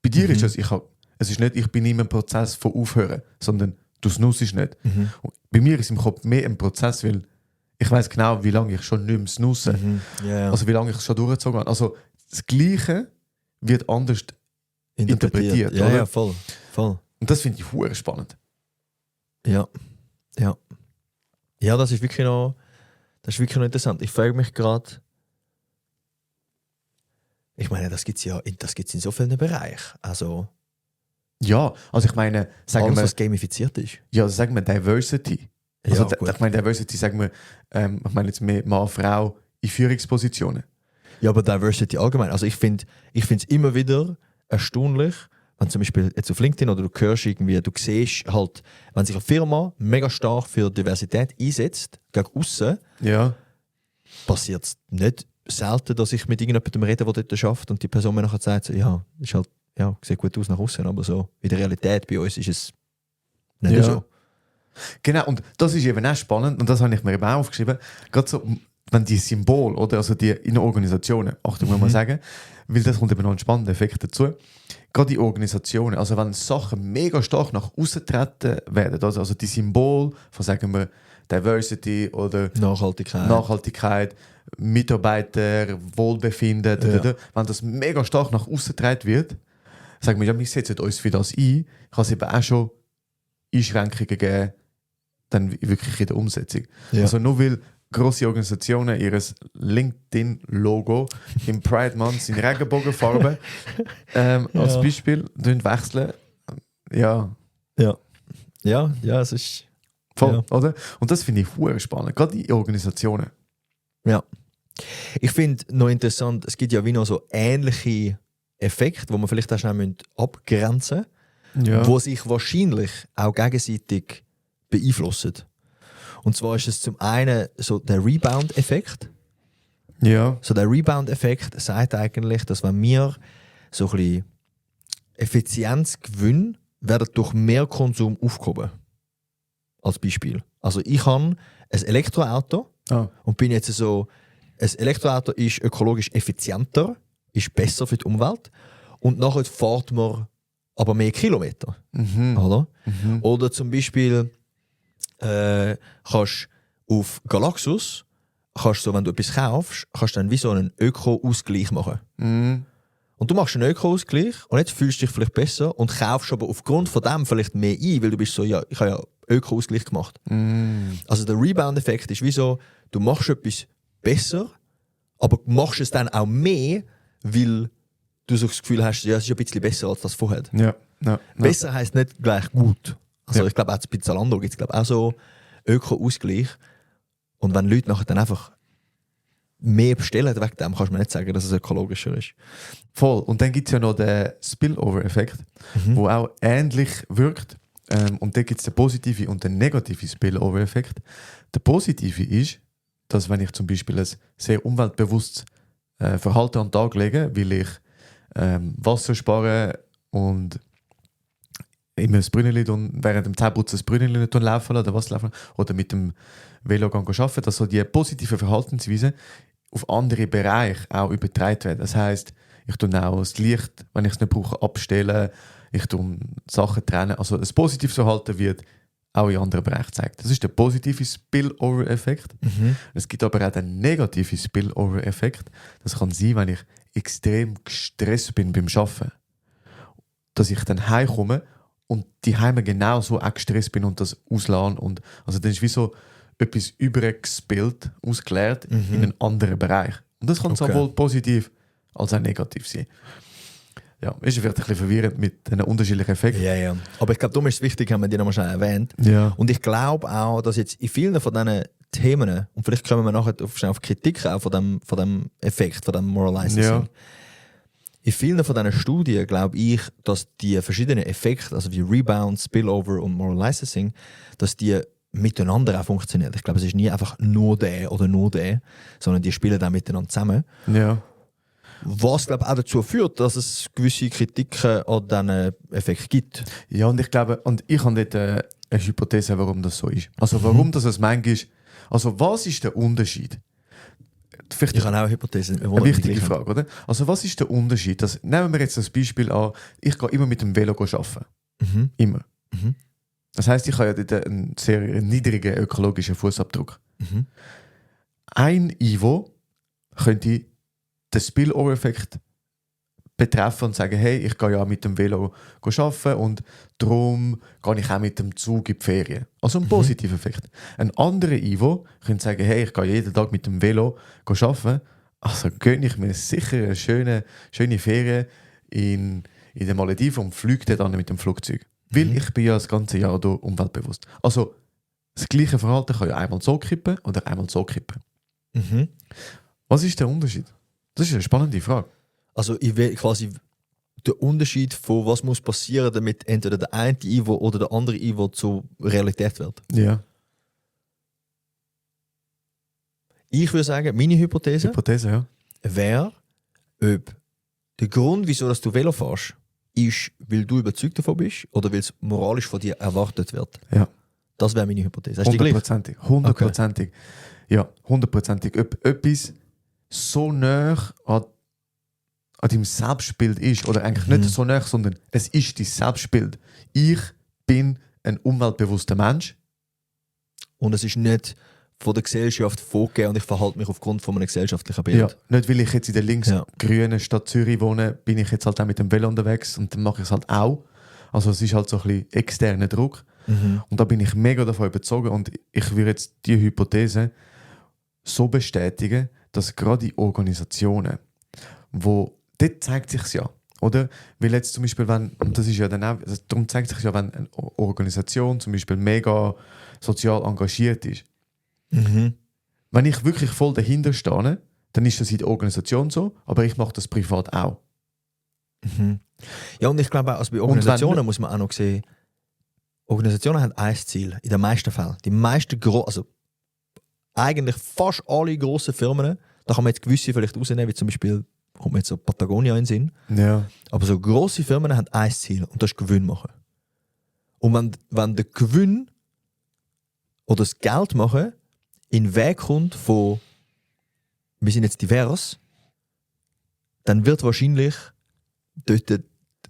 [SPEAKER 2] Bei dir ist das, ich bin nicht mehr ein Prozess von Aufhören, sondern du snoozest nicht. Bei mir ist es im Kopf mehr ein Prozess, weil ich weiss genau, wie lange ich schon nicht mehr snooze. Also wie lange ich es schon durchgezogen habe. Also das Gleiche wird anders interpretiert.
[SPEAKER 1] Ja,
[SPEAKER 2] oder?
[SPEAKER 1] Ja, voll.
[SPEAKER 2] Und das finde ich verdammt spannend.
[SPEAKER 1] Ja, das ist wirklich noch interessant. Ich frage mich gerade, ich meine, das gibt es in so vielen Bereichen. Also,
[SPEAKER 2] ja, also ich meine,
[SPEAKER 1] alles, was gamifiziert ist.
[SPEAKER 2] Ja, also sagen wir Diversity. Also ich meine Diversity, sagen wir, ich meine jetzt mehr Mann, Frau in Führungspositionen.
[SPEAKER 1] Ja, aber Diversity allgemein. Also ich finde es immer wieder erstaunlich, wenn zum Beispiel jetzt auf LinkedIn oder du hörst irgendwie, du siehst halt, wenn sich eine Firma mega stark für Diversität einsetzt, gegen aussen, passiert es nicht selten, dass ich mit irgendjemandem rede, der dort arbeitet und die Person mir nachher sagt, ja, ist halt, ja, sieht gut aus nach außen, aber so in der Realität bei uns ist es nicht so.
[SPEAKER 2] Genau, und das ist eben auch spannend und das habe ich mir eben auch aufgeschrieben, gerade so, wenn die Symbole, oder, also die in Organisationen, Achtung, muss man sagen, weil das kommt eben noch ein spannender Effekt dazu, gerade die Organisationen, also wenn Sachen mega stark nach außen treten werden, also die Symbole von, sagen wir, Diversity oder
[SPEAKER 1] Nachhaltigkeit,
[SPEAKER 2] Mitarbeiter, Wohlbefinden.
[SPEAKER 1] Ja.
[SPEAKER 2] Wenn das mega stark nach außen getragen wird, sagen wir, ja, wir setzen uns für das ein, kann es eben auch schon Einschränkungen geben, dann wirklich in der Umsetzung.
[SPEAKER 1] Ja.
[SPEAKER 2] Also nur weil grosse Organisationen ihr LinkedIn-Logo im Pride Month in Regenbogenfarben als Beispiel wechseln. Ja.
[SPEAKER 1] Ja, es ist...
[SPEAKER 2] Voll,
[SPEAKER 1] Ja.
[SPEAKER 2] oder? Und das finde ich verdammt spannend, gerade in Organisationen.
[SPEAKER 1] Ja. Ich finde noch interessant, es gibt ja wie noch so ähnliche Effekte, wo man vielleicht auch schnell abgrenzen müssen, wo sich wahrscheinlich auch gegenseitig beeinflussen. Und zwar ist es zum einen so der Rebound-Effekt.
[SPEAKER 2] Ja.
[SPEAKER 1] So der Rebound-Effekt sagt eigentlich, dass wenn wir so ein bisschen Effizienzgewinn werden durch mehr Konsum aufgehoben. Als Beispiel. Also ich habe ein Elektroauto und bin jetzt so, ein Elektroauto ist ökologisch effizienter, ist besser für die Umwelt und nachher fährt man aber mehr Kilometer. Oder? Oder zum Beispiel kannst auf Galaxus, so, wenn du etwas kaufst, kannst du dann wie so einen Öko-Ausgleich machen. Und du machst einen Öko-Ausgleich und jetzt fühlst du dich vielleicht besser und kaufst aber aufgrund von dem vielleicht mehr ein, weil du bist so, ja, ich habe ja Öko-Ausgleich gemacht. Also der Rebound-Effekt ist wie so, du machst etwas besser, aber machst es dann auch mehr, weil du so das Gefühl hast, ja, es ist ein bisschen besser als das vorher.
[SPEAKER 2] Ja.
[SPEAKER 1] Besser heisst nicht gleich gut. Also
[SPEAKER 2] Ja.
[SPEAKER 1] ich glaube auch bei Zalando gibt es auch so Öko-Ausgleich. Und wenn Leute nachher dann einfach mehr bestellen wegen dem, kannst du mir nicht sagen, dass es ökologischer ist.
[SPEAKER 2] Voll. Und dann gibt es ja noch den Spillover-Effekt, wo auch ähnlich wirkt. Und da gibt es den positiven und den negativen Spillover-Effekt. Der positive ist, dass wenn ich zum Beispiel ein sehr umweltbewusstes Verhalten an den Tag lege, weil ich Wasser spare und immer das Brünneli während dem Zähneputzen das Brünneli laufen oder was laufen oder mit dem Velo arbeiten, dass so die positive Verhaltensweise auf andere Bereiche auch übertragen werden. Das heisst, ich tue auch das Licht, wenn ich es nicht brauche, abstellen, ich tue Sachen trennen. Also ein positives Verhalten wird auch in anderen Bereichen gezeigt. Das ist der positive Spillover-Effekt. Es gibt aber auch den negativen Spillover-Effekt. Das kann sein, wenn ich extrem gestresst bin beim Arbeiten, dass ich dann heimkomme und die Heime genauso auch gestresst bin und das ausladen. Und also dann ist wie so etwas übergespielt, ausgeleert in einen anderen Bereich. Und das kann sowohl positiv als auch negativ sein. Ja, ist vielleicht ein bisschen verwirrend mit den unterschiedlichen Effekten.
[SPEAKER 1] Ja. Aber ich glaube, darum ist es wichtig, haben wir die nochmal schnell erwähnt.
[SPEAKER 2] Ja.
[SPEAKER 1] Und ich glaube auch, dass jetzt in vielen von diesen Themen, und vielleicht kommen wir nachher schnell auf Kritik auch von dem Effekt, von dem Moral Licensing. In vielen von diesen Studien glaube ich, dass die verschiedenen Effekte, also wie Rebound, Spillover und Moral Licensing, dass die miteinander auch funktionieren. Ich glaube, es ist nie einfach nur der oder nur der, sondern die spielen auch miteinander zusammen.
[SPEAKER 2] Ja.
[SPEAKER 1] Was, glaube ich, auch dazu führt, dass es gewisse Kritiken an diesen Effekt gibt.
[SPEAKER 2] Ja, und ich glaube, und ich habe dort eine Hypothese, warum das so ist. Also warum das manchmal ist. Also was ist der Unterschied? Vielleicht
[SPEAKER 1] Ich habe auch eine Hypothese.
[SPEAKER 2] eine wichtige Frage, oder? Also was ist der Unterschied? Nehmen wir jetzt das Beispiel an, ich gehe immer mit dem Velo arbeiten. Immer. Das heisst, ich habe ja dort einen sehr niedrigen ökologischen Fußabdruck. Ein Ivo könnte den Spillover-Effekt betreffen und sagen, hey, ich gehe ja mit dem Velo arbeiten und darum gehe ich auch mit dem Zug in die Ferien. Also ein positiver Effekt. Ein anderer Ivo könnte sagen, hey, ich gehe jeden Tag mit dem Velo arbeiten, also gönne ich mir sicher eine schöne Ferien in den Malediven und fliege dann mit dem Flugzeug. Weil ich bin ja das ganze Jahr durch umweltbewusst. Also das gleiche Verhalten kann ja einmal so kippen oder einmal so kippen. Was ist der Unterschied? Das ist eine spannende Frage.
[SPEAKER 1] Also ich will quasi der Unterschied von was muss passieren, damit entweder der eine Ivo oder der andere Ivo zur Realität wird.
[SPEAKER 2] Ja.
[SPEAKER 1] Ich würde sagen, meine Hypothese
[SPEAKER 2] Ja.
[SPEAKER 1] wäre, ob der Grund, wieso dass du Velo fährst, ist, weil du überzeugt davon bist oder weil es moralisch von dir erwartet wird.
[SPEAKER 2] Ja.
[SPEAKER 1] Das wäre meine Hypothese. Hast du die gleich?
[SPEAKER 2] 100%. Ja, 100%. Ob etwas so nah an deinem Selbstbild ist, oder eigentlich nicht so nah, sondern es ist dein Selbstbild. Ich bin ein umweltbewusster Mensch.
[SPEAKER 1] und es ist nicht von der Gesellschaft vorgegeben und ich verhalte mich aufgrund von einem gesellschaftlichen Bild.
[SPEAKER 2] Ja, nicht weil ich jetzt in der links-grünen Stadt Zürich wohne, bin ich jetzt halt auch mit dem Velo unterwegs und dann mache ich es halt auch. Also es ist halt so ein bisschen externer Druck. Und da bin ich mega davon überzeugt und ich würde jetzt die Hypothese so bestätigen, dass gerade in Organisationen, dort zeigt sich ja, oder? Weil jetzt zum Beispiel, und das ist ja dann auch, darum zeigt sich ja, wenn eine Organisation zum Beispiel mega sozial engagiert ist. Wenn ich wirklich voll dahinter stehe, dann ist das in der Organisation so, aber ich mache das privat auch.
[SPEAKER 1] Ja, und ich glaube auch, also bei Organisationen muss man auch noch sehen, Organisationen haben ein Ziel, in den meisten Fällen. Die meisten, also eigentlich fast alle grossen Firmen, da kann man jetzt gewisse vielleicht rausnehmen, wie zum Beispiel, kommt mir jetzt so Patagonia in den Sinn.
[SPEAKER 2] Ja.
[SPEAKER 1] Aber so grosse Firmen haben ein Ziel und das ist Gewinn machen. Und wenn der Gewinn oder das Geld machen in den Weg kommt von wir sind jetzt divers, dann wird wahrscheinlich dort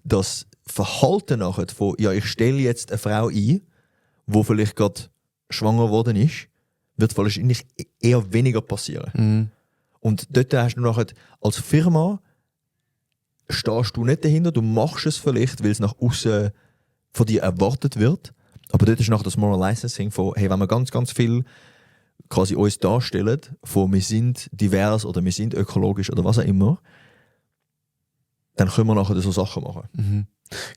[SPEAKER 1] das Verhalten nachher von ja, ich stelle jetzt eine Frau ein, die vielleicht gerade schwanger geworden ist, wird wahrscheinlich eher weniger passieren. Und dort hast du nachher als Firma stehst du nicht dahinter, du machst es vielleicht, weil es nach außen von dir erwartet wird. Aber dort ist nachher das Moral Licensing von, hey, wenn wir ganz, ganz viel quasi uns darstellen, von wir sind divers oder wir sind ökologisch oder was auch immer, dann können wir nachher so Sachen machen.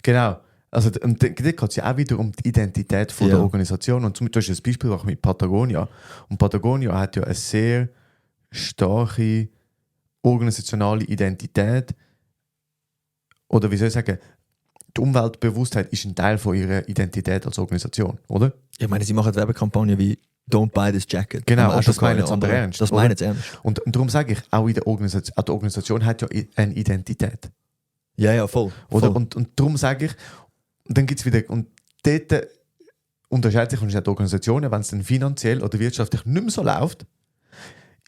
[SPEAKER 2] Genau. Also, und dort geht es ja auch wieder um die Identität von der Organisation. Und zum Beispiel das Beispiel auch mit Patagonia. Und Patagonia hat ja eine sehr starke organisationale Identität. Oder wie soll ich sagen, die Umweltbewusstheit ist ein Teil von ihrer Identität als Organisation, oder?
[SPEAKER 1] Ich meine, sie machen Werbekampagnen wie Don't buy this jacket.
[SPEAKER 2] Genau, und das meinen jetzt aber ernst.
[SPEAKER 1] Das meinen jetzt ernst.
[SPEAKER 2] Und darum sage ich, auch in der Organisation, die Organisation hat ja eine Identität.
[SPEAKER 1] Ja, voll.
[SPEAKER 2] Oder? Und darum sage ich, und dann gibt es wieder, und dort unterscheidet sich die Organisationen, wenn es dann finanziell oder wirtschaftlich nicht mehr so läuft,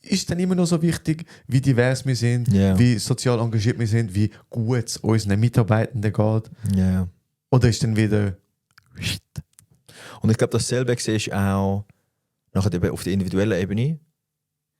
[SPEAKER 2] ist es dann immer noch so wichtig, wie divers wir sind, wie sozial engagiert wir sind, wie gut es unseren Mitarbeitenden geht.
[SPEAKER 1] Ja.
[SPEAKER 2] Oder ist dann wieder...
[SPEAKER 1] Und ich glaube, dasselbe siehst du auch nachher auf der individuellen Ebene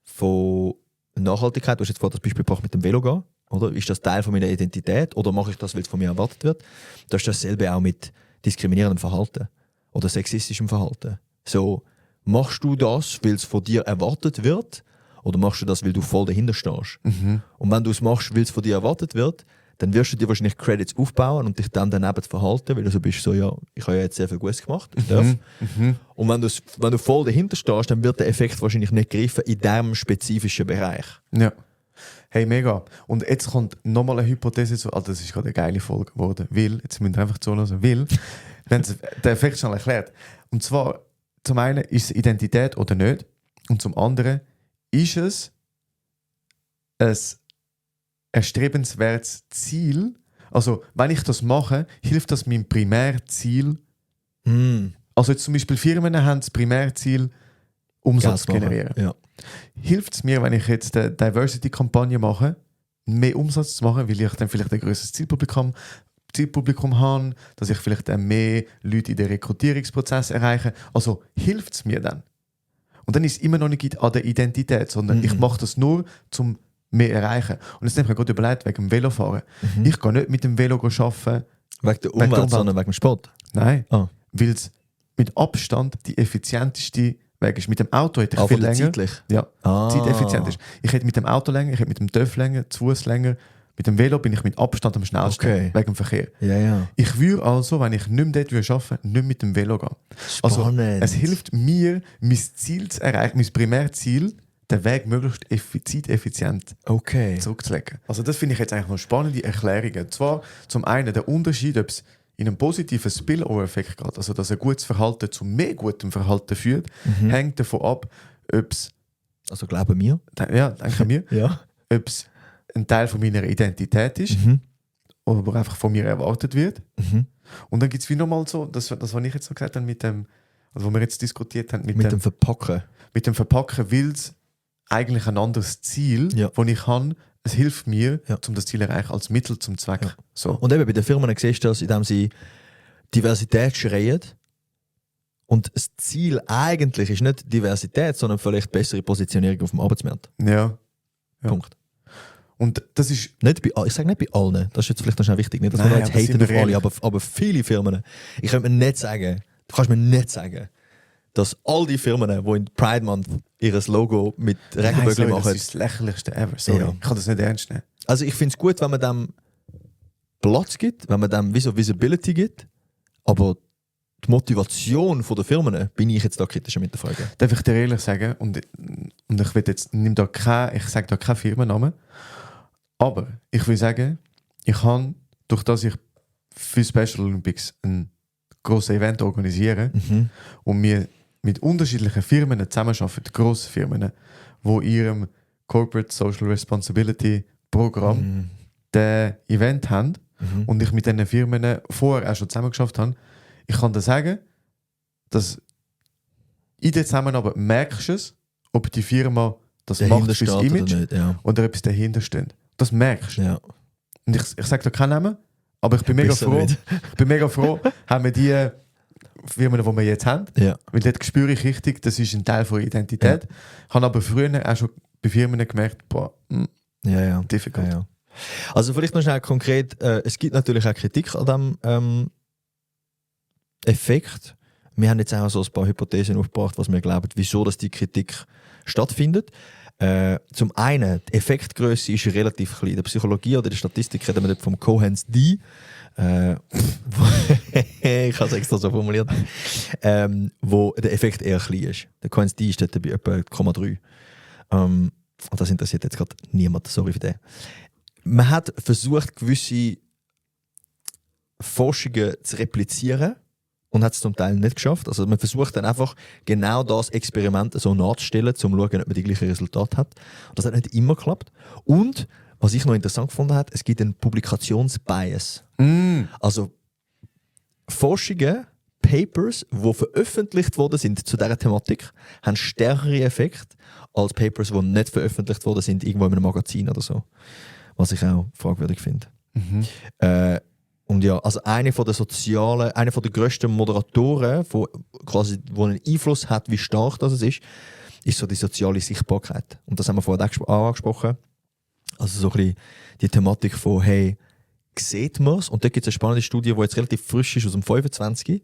[SPEAKER 1] von Nachhaltigkeit. Du hast jetzt vorhin das Beispiel gebracht mit dem Velo gehen. Oder? Ist das Teil von meiner Identität oder mache ich das, weil es von mir erwartet wird? Das ist dasselbe auch mit diskriminierendem Verhalten oder sexistischem Verhalten. So, machst du das, weil es von dir erwartet wird oder machst du das, weil du voll dahinter stehst? Und wenn du es machst, weil es von dir erwartet wird, dann wirst du dir wahrscheinlich Credits aufbauen und dich dann daneben verhalten, weil du so bist, so, ja, ich habe ja jetzt sehr viel Gutes gemacht, ich darf. Und wenn du voll dahinter stehst, dann wird der Effekt wahrscheinlich nicht greifen in diesem spezifischen Bereich.
[SPEAKER 2] Ja. Hey, mega. Und jetzt kommt nochmal eine Hypothese zu. Also das ist gerade eine geile Folge geworden. Weil, jetzt müssen wir einfach zuhören, weil, wir haben den Effekt schon erklärt. Und zwar, zum einen ist es Identität oder nicht. Und zum anderen ist es ein erstrebenswertes Ziel. Also, wenn ich das mache, hilft das meinem Primärziel. Also jetzt zum Beispiel Firmen haben das Primärziel, Umsatz zu generieren.
[SPEAKER 1] Ja.
[SPEAKER 2] Hilft es mir, wenn ich jetzt eine Diversity-Kampagne mache, mehr Umsatz zu machen, weil ich dann vielleicht ein grösseres Zielpublikum habe, dass ich vielleicht dann mehr Leute in den Rekrutierungsprozess erreiche. Also hilft es mir dann? Und dann ist es immer noch nicht an der Identität, sondern ich mache das nur, um mehr zu erreichen. Und jetzt habe ich mir gerade überlegt, wegen dem Velofahren. Ich gehe nicht mit dem Velo arbeiten.
[SPEAKER 1] Wegen der Umwelt, sondern wegen dem Sport?
[SPEAKER 2] Nein, weil es mit Abstand die effizienteste Weg ist. Mit dem Auto hätte ich viel länger.
[SPEAKER 1] Zeitlich?
[SPEAKER 2] Ja, zeiteffizient ist. Ich hätte mit dem Auto länger, ich hätte mit dem TÜV länger, zu Fuß länger. Mit dem Velo bin ich mit Abstand am schnellsten, wegen dem Verkehr.
[SPEAKER 1] Ja.
[SPEAKER 2] Ich würde also, wenn ich nicht mehr dort arbeiten würde, nicht mit dem Velo gehen.
[SPEAKER 1] Spannend.
[SPEAKER 2] Also, es hilft mir, mein Ziel zu erreichen, mein Primärziel, den Weg möglichst zeiteffizient zurückzulegen. Also das finde ich jetzt eigentlich noch spannende Erklärungen. Zwar zum einen der Unterschied, ob es in einem positiven Spillover-Effekt geht, also dass ein gutes Verhalten zu mehr gutem Verhalten führt, hängt davon ab, ob es...
[SPEAKER 1] Also glauben wir?
[SPEAKER 2] Ja, denken wir.
[SPEAKER 1] Ja.
[SPEAKER 2] Ob es ein Teil von meiner Identität ist oder einfach von mir erwartet wird. Und dann gibt es wie nochmal so, das was ich jetzt noch gesagt habe, mit dem, also wo wir jetzt diskutiert haben, mit
[SPEAKER 1] dem Verpacken.
[SPEAKER 2] Mit dem Verpacken, weil es eigentlich ein anderes Ziel, das ich habe, es hilft mir, um das Ziel zu erreichen, als Mittel zum Zweck.
[SPEAKER 1] Ja.
[SPEAKER 2] So.
[SPEAKER 1] Und eben bei den Firmen siehst du das, indem sie Diversität schreien Und das Ziel eigentlich ist nicht Diversität, sondern vielleicht bessere Positionierung auf dem Arbeitsmarkt.
[SPEAKER 2] Ja.
[SPEAKER 1] Punkt.
[SPEAKER 2] Und das ist...
[SPEAKER 1] Ich sage nicht bei allen, das ist jetzt vielleicht noch schnell wichtig, nicht, dass
[SPEAKER 2] Nein,
[SPEAKER 1] wir jetzt
[SPEAKER 2] aber sind
[SPEAKER 1] haten
[SPEAKER 2] wir
[SPEAKER 1] auf alle,
[SPEAKER 2] ehrlich?
[SPEAKER 1] aber viele Firmen, ich könnte mir nicht sagen, du kannst mir nicht sagen, dass all die Firmen, die in Pride Month ihr Logo mit Regenbögen machen.
[SPEAKER 2] Das ist das lächerlichste ever. Sorry,
[SPEAKER 1] Ja.
[SPEAKER 2] ich kann das nicht ernst nehmen.
[SPEAKER 1] Also ich finde es gut, wenn man dem Platz gibt, wenn man dem Visibility gibt, aber die Motivation der Firmen bin ich jetzt da kritisch mit der Frage.
[SPEAKER 2] Darf ich dir ehrlich sagen, und ich will jetzt, ich sage da keinen Firmennamen, aber ich will sagen, ich habe, durch das ich für Special Olympics ein grosses Event organisiere und wir mit unterschiedlichen Firmen zusammenarbeiten, grossen Firmen, die ihrem Corporate Social Responsibility Programm das Event haben und ich mit diesen Firmen vorher auch schon zusammengearbeitet habe, ich kann dir sagen, dass in der Zusammenarbeit merkst du es, ob die Firma das macht fürs
[SPEAKER 1] steht
[SPEAKER 2] Image
[SPEAKER 1] oder nicht, ja.
[SPEAKER 2] oder etwas dahinter steht. Das merkst du.
[SPEAKER 1] Ja.
[SPEAKER 2] Und ich sage da keinen Namen, aber ich bin mega
[SPEAKER 1] Besser
[SPEAKER 2] froh.
[SPEAKER 1] nicht.
[SPEAKER 2] Ich bin mega froh, haben wir die Firmen, die wir jetzt haben.
[SPEAKER 1] Ja.
[SPEAKER 2] Weil dort spüre ich richtig, das ist ein Teil von Identität. Ich habe aber früher auch schon bei Firmen gemerkt,
[SPEAKER 1] Ja.
[SPEAKER 2] difficult.
[SPEAKER 1] Ja. Also vielleicht noch schnell konkret, es gibt natürlich auch Kritik an diesem Effekt. Wir haben jetzt auch so ein paar Hypothesen aufgebracht, was wir glauben, wieso dass die Kritik stattfindet. Zum einen, die Effektgröße ist relativ klein. In der Psychologie oder in der Statistik reden wir dort vom Cohen's D. Ich habe es extra so formuliert. Wo der Effekt eher klein ist. Der Cohen's D ist dort bei etwa 0,3. Und das interessiert jetzt gerade niemand, sorry für den. Man hat versucht, gewisse Forschungen zu replizieren und hat es zum Teil nicht geschafft. Also man versucht dann einfach genau das Experiment so nachzustellen, um zu schauen, ob man die gleichen Resultate hat. Und das hat nicht immer geklappt. Und, was ich noch interessant gefunden habe, es gibt einen Publikationsbias. Also Forschungen, Papers, die veröffentlicht worden sind zu dieser Thematik, haben stärkere Effekte als Papers, die nicht veröffentlicht worden sind, irgendwo in einem Magazin oder so. Was ich auch fragwürdig finde. Und ja, also einer der grössten Moderatoren, die einen Einfluss hat, wie stark das ist so die soziale Sichtbarkeit. Und das haben wir vorhin auch angesprochen. Also so ein bisschen die Thematik von, hey, sieht man es? Und da gibt es eine spannende Studie, die jetzt relativ frisch ist, aus dem 25,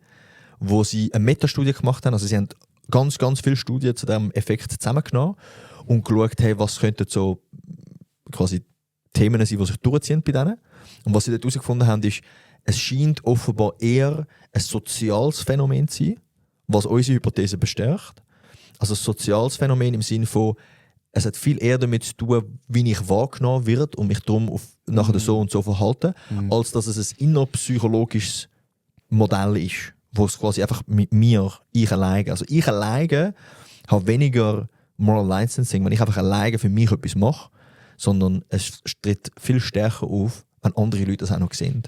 [SPEAKER 1] wo sie eine Metastudie gemacht haben. Also sie haben ganz, ganz viele Studien zu diesem Effekt zusammengenommen und geschaut, hey, was könnten so quasi Themen sein, die sich durchziehen bei denen. Und was sie dort herausgefunden haben, ist, es scheint offenbar eher ein soziales Phänomen zu sein, was unsere Hypothese bestärkt. Also ein soziales Phänomen im Sinne von, es hat viel eher damit zu tun, wie ich wahrgenommen werde und mich darum nachher so und so verhalte, als dass es ein innerpsychologisches Modell ist, wo es quasi einfach mit mir, ich alleine, also ich alleine habe weniger Moral Licensing, wenn ich einfach alleine für mich etwas mache, sondern es tritt viel stärker auf, wenn andere Leute das auch noch sehen.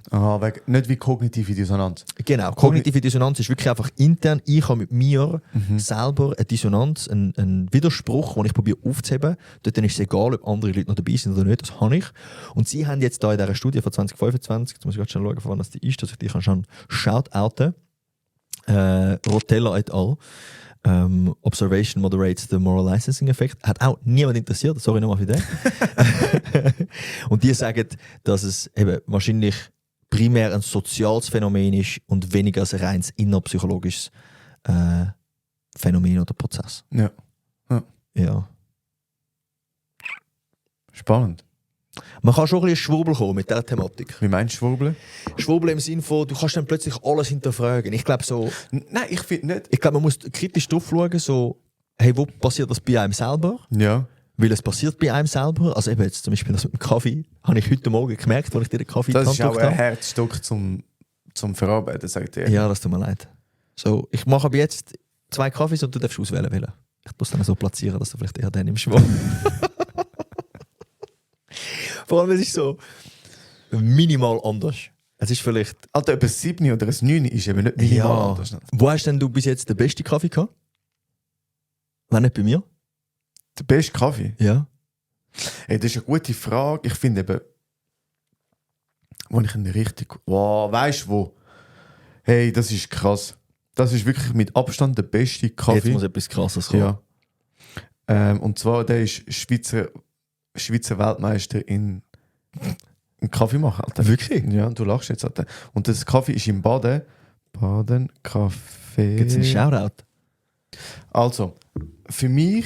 [SPEAKER 2] Nicht wie kognitive Dissonanz.
[SPEAKER 1] Genau, kognitive Dissonanz ist wirklich einfach intern, ich habe mit mir selber eine Dissonanz, einen Widerspruch, den ich probiere aufzuheben. Dort ist es egal, ob andere Leute noch dabei sind oder nicht, das habe ich. Und sie haben jetzt da in dieser Studie von 2025, jetzt muss ich gerade schon schauen, von wann das die ist, dass ich die schon shout-outen, Rotella et al., Observation moderates the moral licensing effect. Hat auch niemand interessiert, sorry nochmal für den. Und die sagen, dass es eben wahrscheinlich primär ein soziales Phänomen ist und weniger ein reines innerpsychologisches Phänomen oder Prozess. Ja.
[SPEAKER 2] Spannend.
[SPEAKER 1] Man kann schon ein bisschen Schwurbel kommen mit dieser Thematik.
[SPEAKER 2] Wie meinst du Schwurbeln?
[SPEAKER 1] Schwurbel im Sinne von, du kannst dann plötzlich alles hinterfragen. Ich glaube so...
[SPEAKER 2] Nein, ich finde nicht.
[SPEAKER 1] Ich glaube, man muss kritisch drauf schauen, so, hey, wo passiert das bei einem selber?
[SPEAKER 2] Ja.
[SPEAKER 1] Weil es passiert bei einem selber. Also eben jetzt zum Beispiel das mit dem Kaffee, habe ich heute Morgen gemerkt, als ich dir den Kaffee
[SPEAKER 2] Das ist auch ein
[SPEAKER 1] habe.
[SPEAKER 2] Herzstück zum Verarbeiten, sagt ihr.
[SPEAKER 1] Ja, das tut mir leid. So, ich mache aber jetzt 2 Kaffees und du darfst auswählen, welchen. Ich muss dann so platzieren, dass du vielleicht eher den nimmst. Vor allem, es ist so minimal anders. Es ist vielleicht...
[SPEAKER 2] Alter, etwa 7 oder ein 9 ist eben nicht minimal anders.
[SPEAKER 1] Wo hast denn du bis jetzt den besten Kaffee gehabt? Wenn nicht bei mir?
[SPEAKER 2] Der beste Kaffee?
[SPEAKER 1] Ja.
[SPEAKER 2] Hey, das ist eine gute Frage. Ich finde eben, wo ich ihn richtig... Wow, weißt du wo? Hey, das ist krass. Das ist wirklich mit Abstand der beste
[SPEAKER 1] Jetzt
[SPEAKER 2] Kaffee.
[SPEAKER 1] muss etwas Krasses kommen.
[SPEAKER 2] Ja. Und zwar, der ist Schweizer Weltmeister in Kaffee machen, Alter.
[SPEAKER 1] Wirklich?
[SPEAKER 2] Ja, du lachst jetzt, Alter. Und das Kaffee ist in Baden. Baden, Kaffee.
[SPEAKER 1] Gibt es einen Shoutout?
[SPEAKER 2] Also, für mich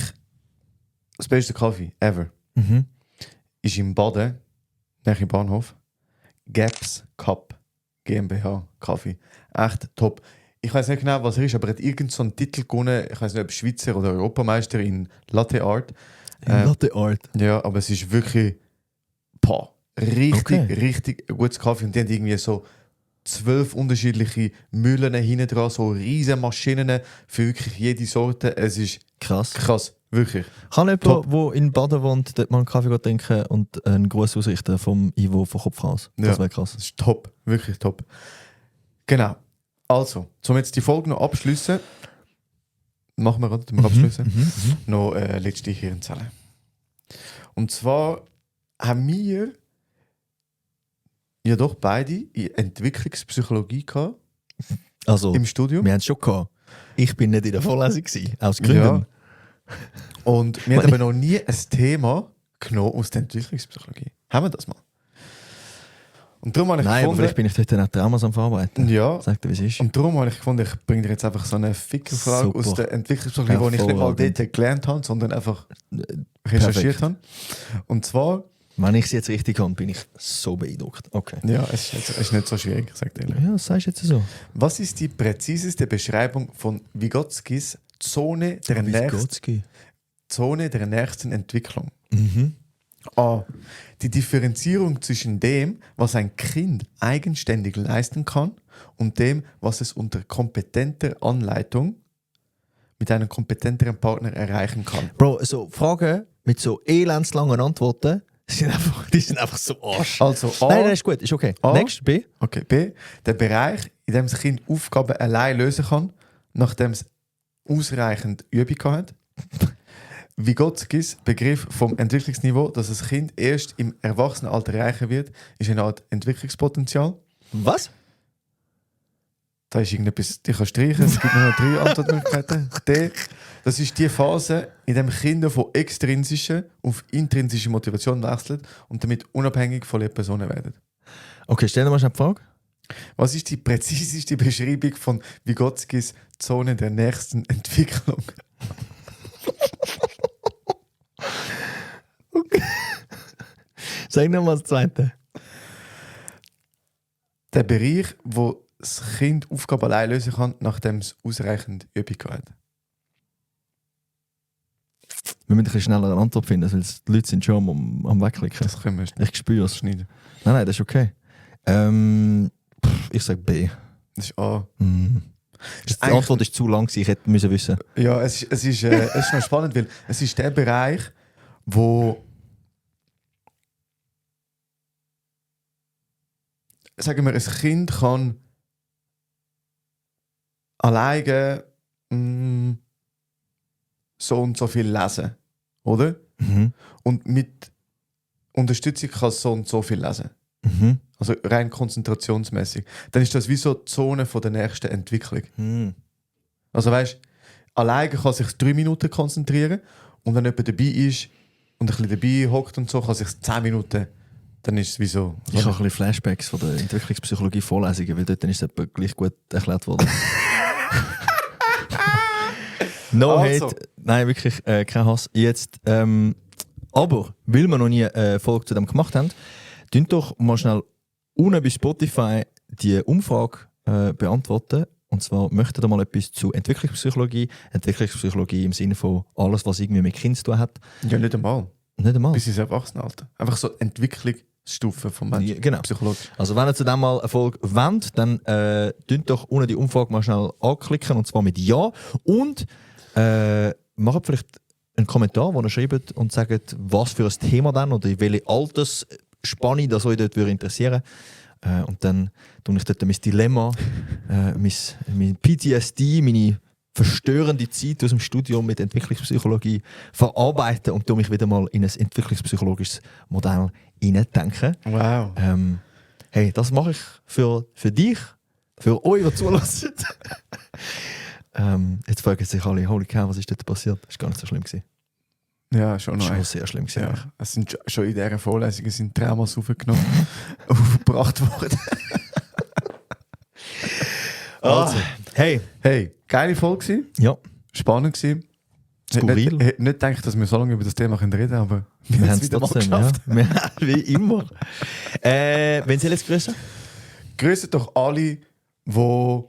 [SPEAKER 2] das beste Kaffee ever
[SPEAKER 1] Mhm.
[SPEAKER 2] ist im Baden, nach dem Bahnhof, Gaps Cup GmbH Kaffee. Echt top. Ich weiß nicht genau, was er ist, aber er hat irgendeinen so einen Titel gewonnen. Ich weiß nicht, ob Schweizer oder Europameister in Latte Art.
[SPEAKER 1] Latte Art.
[SPEAKER 2] Ja, aber es ist wirklich richtig gutes Kaffee. Und die haben irgendwie so 12 unterschiedliche Mühlen hinten dran, so riesige Maschinen für wirklich jede Sorte. Es ist
[SPEAKER 1] Krass.
[SPEAKER 2] krass, wirklich.
[SPEAKER 1] Kann jemand,
[SPEAKER 2] Top.
[SPEAKER 1] der in Baden wohnt, dort mal einen Kaffee trinken und einen Gruß ausrichten vom Ivo von Kopfhaus? Das
[SPEAKER 2] Ja.
[SPEAKER 1] wäre krass.
[SPEAKER 2] Das ist top, wirklich top. Genau. Also, um jetzt die Folge noch abschließen, machen wir gerade abschließen. Noch letzte Hirnzelle. Und zwar haben wir ja doch beide in Entwicklungspsychologie gehabt,
[SPEAKER 1] Also,
[SPEAKER 2] im Studium.
[SPEAKER 1] wir haben es schon gehabt. Ich bin nicht in der Vorlesung gewesen, aus Gründen.
[SPEAKER 2] Ja. Und wir haben aber noch nie ein Thema genommen aus der Entwicklungspsychologie. Haben wir das mal? Und darum habe ich
[SPEAKER 1] Nein, aber
[SPEAKER 2] gefunden,
[SPEAKER 1] vielleicht bin ich dort dann auch Traumas am Verarbeiten.
[SPEAKER 2] ja,
[SPEAKER 1] Sag dir, wie es ist.
[SPEAKER 2] und darum habe ich gefunden, ich bringe dir jetzt einfach so eine Fickerfrage
[SPEAKER 1] Super.
[SPEAKER 2] aus der Entwicklungspsychologie, die ich nicht mal
[SPEAKER 1] Hervorragend.
[SPEAKER 2] dort gelernt habe, sondern einfach recherchiert habe. Und zwar,
[SPEAKER 1] Wenn ich es jetzt richtig habe, bin ich so beeindruckt. Okay.
[SPEAKER 2] ja, es ist nicht so schwierig, sagt er.
[SPEAKER 1] Ja, das sagst du jetzt so.
[SPEAKER 2] Was ist die präziseste Beschreibung von Vygotskis Zone der nächsten Entwicklung?
[SPEAKER 1] Mhm.
[SPEAKER 2] A. Die Differenzierung zwischen dem, was ein Kind eigenständig leisten kann, und dem, was es unter kompetenter Anleitung mit einem kompetenteren Partner erreichen kann.
[SPEAKER 1] Bro, so Fragen mit so elendslangen Antworten, die sind einfach so Arsch.
[SPEAKER 2] Also A.
[SPEAKER 1] Nein, ist gut, ist okay.
[SPEAKER 2] A.
[SPEAKER 1] Next, B.
[SPEAKER 2] Okay, B. Der Bereich, in dem das Kind Aufgaben allein lösen kann, nachdem es ausreichend Übung hat. Vygotskis Begriff vom Entwicklungsniveau, dass das Kind erst im Erwachsenenalter erreichen wird, ist eine Art Entwicklungspotenzial.
[SPEAKER 1] Was?
[SPEAKER 2] Da ist irgendetwas, die kann streichen. Es gibt nur noch 3 Antwortmöglichkeiten. D. Das ist die Phase, in der Kinder von extrinsischer auf intrinsische Motivation wechseln und damit unabhängig von Lehrpersonen werden.
[SPEAKER 1] Okay, stell dir mal schnell die Frage.
[SPEAKER 2] Was ist die präziseste Beschreibung von Vygotskis Zone der nächsten Entwicklung?
[SPEAKER 1] Sag nochmal das Zweite.
[SPEAKER 2] Der Bereich, wo das Kind Aufgaben allein lösen kann, nachdem es ausreichend Übung hat.
[SPEAKER 1] Wir müssen ein bisschen schneller eine Antwort finden, weil die Leute sind schon am Wegklicken.
[SPEAKER 2] Das können wir
[SPEAKER 1] Ich spüre es.
[SPEAKER 2] schneiden.
[SPEAKER 1] Nein, das ist okay. Ich sage B.
[SPEAKER 2] Das ist A.
[SPEAKER 1] Die Antwort ist zu lang gewesen, ich hätte müssen wissen.
[SPEAKER 2] Ja, es ist noch spannend, weil es ist der Bereich, wo, sagen wir, ein Kind kann alleine so und so viel lesen, oder?
[SPEAKER 1] Mhm.
[SPEAKER 2] Und mit Unterstützung kann es so und so viel lesen.
[SPEAKER 1] Mhm.
[SPEAKER 2] Also rein konzentrationsmäßig. Dann ist das wie so die Zone von der nächsten Entwicklung.
[SPEAKER 1] Mhm.
[SPEAKER 2] Also weißt, alleine kann sich 3 Minuten konzentrieren und wenn jemand dabei ist und ein bisschen dabei hockt und so, kann sich 10 Minuten. Dann ist es wie so.
[SPEAKER 1] Ich habe ein bisschen Flashbacks von der Entwicklungspsychologie-Vorlesungen, weil dort ist es etwa gleich gut erklärt worden. No
[SPEAKER 2] Also.
[SPEAKER 1] hate. Nein, wirklich kein Hass. Jetzt, aber, weil wir noch nie eine Folge zu dem gemacht haben, könnt doch mal schnell unten bei Spotify die Umfrage beantworten. Und zwar, möchtet ihr mal etwas zu Entwicklungspsychologie? Entwicklungspsychologie im Sinne von alles, was irgendwie mit Kindern zu tun hat.
[SPEAKER 2] Ja, nicht einmal.
[SPEAKER 1] Nicht einmal.
[SPEAKER 2] Bis ins Erwachsenenalter. Einfach so Entwicklungsstufen vom Menschen.
[SPEAKER 1] Ja, genau.
[SPEAKER 2] Psychologisch.
[SPEAKER 1] Also wenn ihr zu dem mal eine Folge wollt, dann könnt doch unten die Umfrage mal schnell anklicken, und zwar mit Ja. Und macht vielleicht einen Kommentar, wo ihr schreibt und sagt, was für ein Thema dann oder welche Altersspanne das euch dort interessieren würde. Und dann tue ich dort mein Dilemma, mein PTSD, meine verstörende Zeit aus dem Studium mit Entwicklungspsychologie verarbeiten und mich wieder mal in ein entwicklungspsychologisches Modell hineindenken.
[SPEAKER 2] Wow.
[SPEAKER 1] Hey, das mache ich für dich, für euch, die zulassen. Jetzt fragen sich alle, holy cow, was ist dort passiert? Das war gar nicht so schlimm gewesen.
[SPEAKER 2] Ja, schon noch.
[SPEAKER 1] Schon sehr schlimm gewesen.
[SPEAKER 2] Ja, es sind schon in dieser Vorlesung sind Traumas aufgebracht worden.
[SPEAKER 1] Also, hey.
[SPEAKER 2] Hey, geile Folge gewesen.
[SPEAKER 1] Ja.
[SPEAKER 2] Spannend gewesen.
[SPEAKER 1] Skurril.
[SPEAKER 2] Hätte nicht gedacht, dass wir so lange über das Thema reden können, aber
[SPEAKER 1] Wir haben es
[SPEAKER 2] wieder mal
[SPEAKER 1] trotzdem, ja. Wie immer. Wen soll jetzt grüßen?
[SPEAKER 2] Grüßen doch alle, die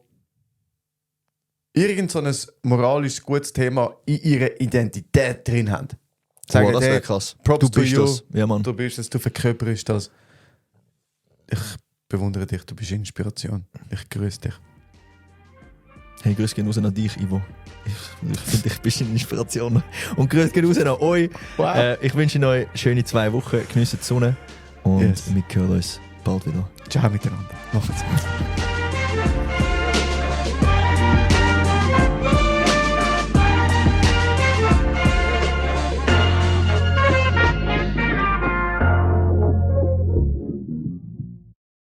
[SPEAKER 2] irgend so ein moralisch gutes Thema in ihrer Identität drin haben.
[SPEAKER 1] Sagen, das wäre krass.
[SPEAKER 2] Props
[SPEAKER 1] Du bist
[SPEAKER 2] to you.
[SPEAKER 1] das. Ja, Mann.
[SPEAKER 2] Du bist es, du verkörperst das. Ich bewundere dich, du bist Inspiration. Ich grüße dich.
[SPEAKER 1] Hey, grüß gehen raus an dich, Ivo. Ich finde, ich bist eine Inspiration. Und grüß gehen raus an euch.
[SPEAKER 2] Wow.
[SPEAKER 1] Ich wünsche euch schöne 2 Wochen. Geniessen die Sonne. Und
[SPEAKER 2] Yes.
[SPEAKER 1] wir hören uns bald wieder.
[SPEAKER 2] Ciao miteinander. Macht's gut.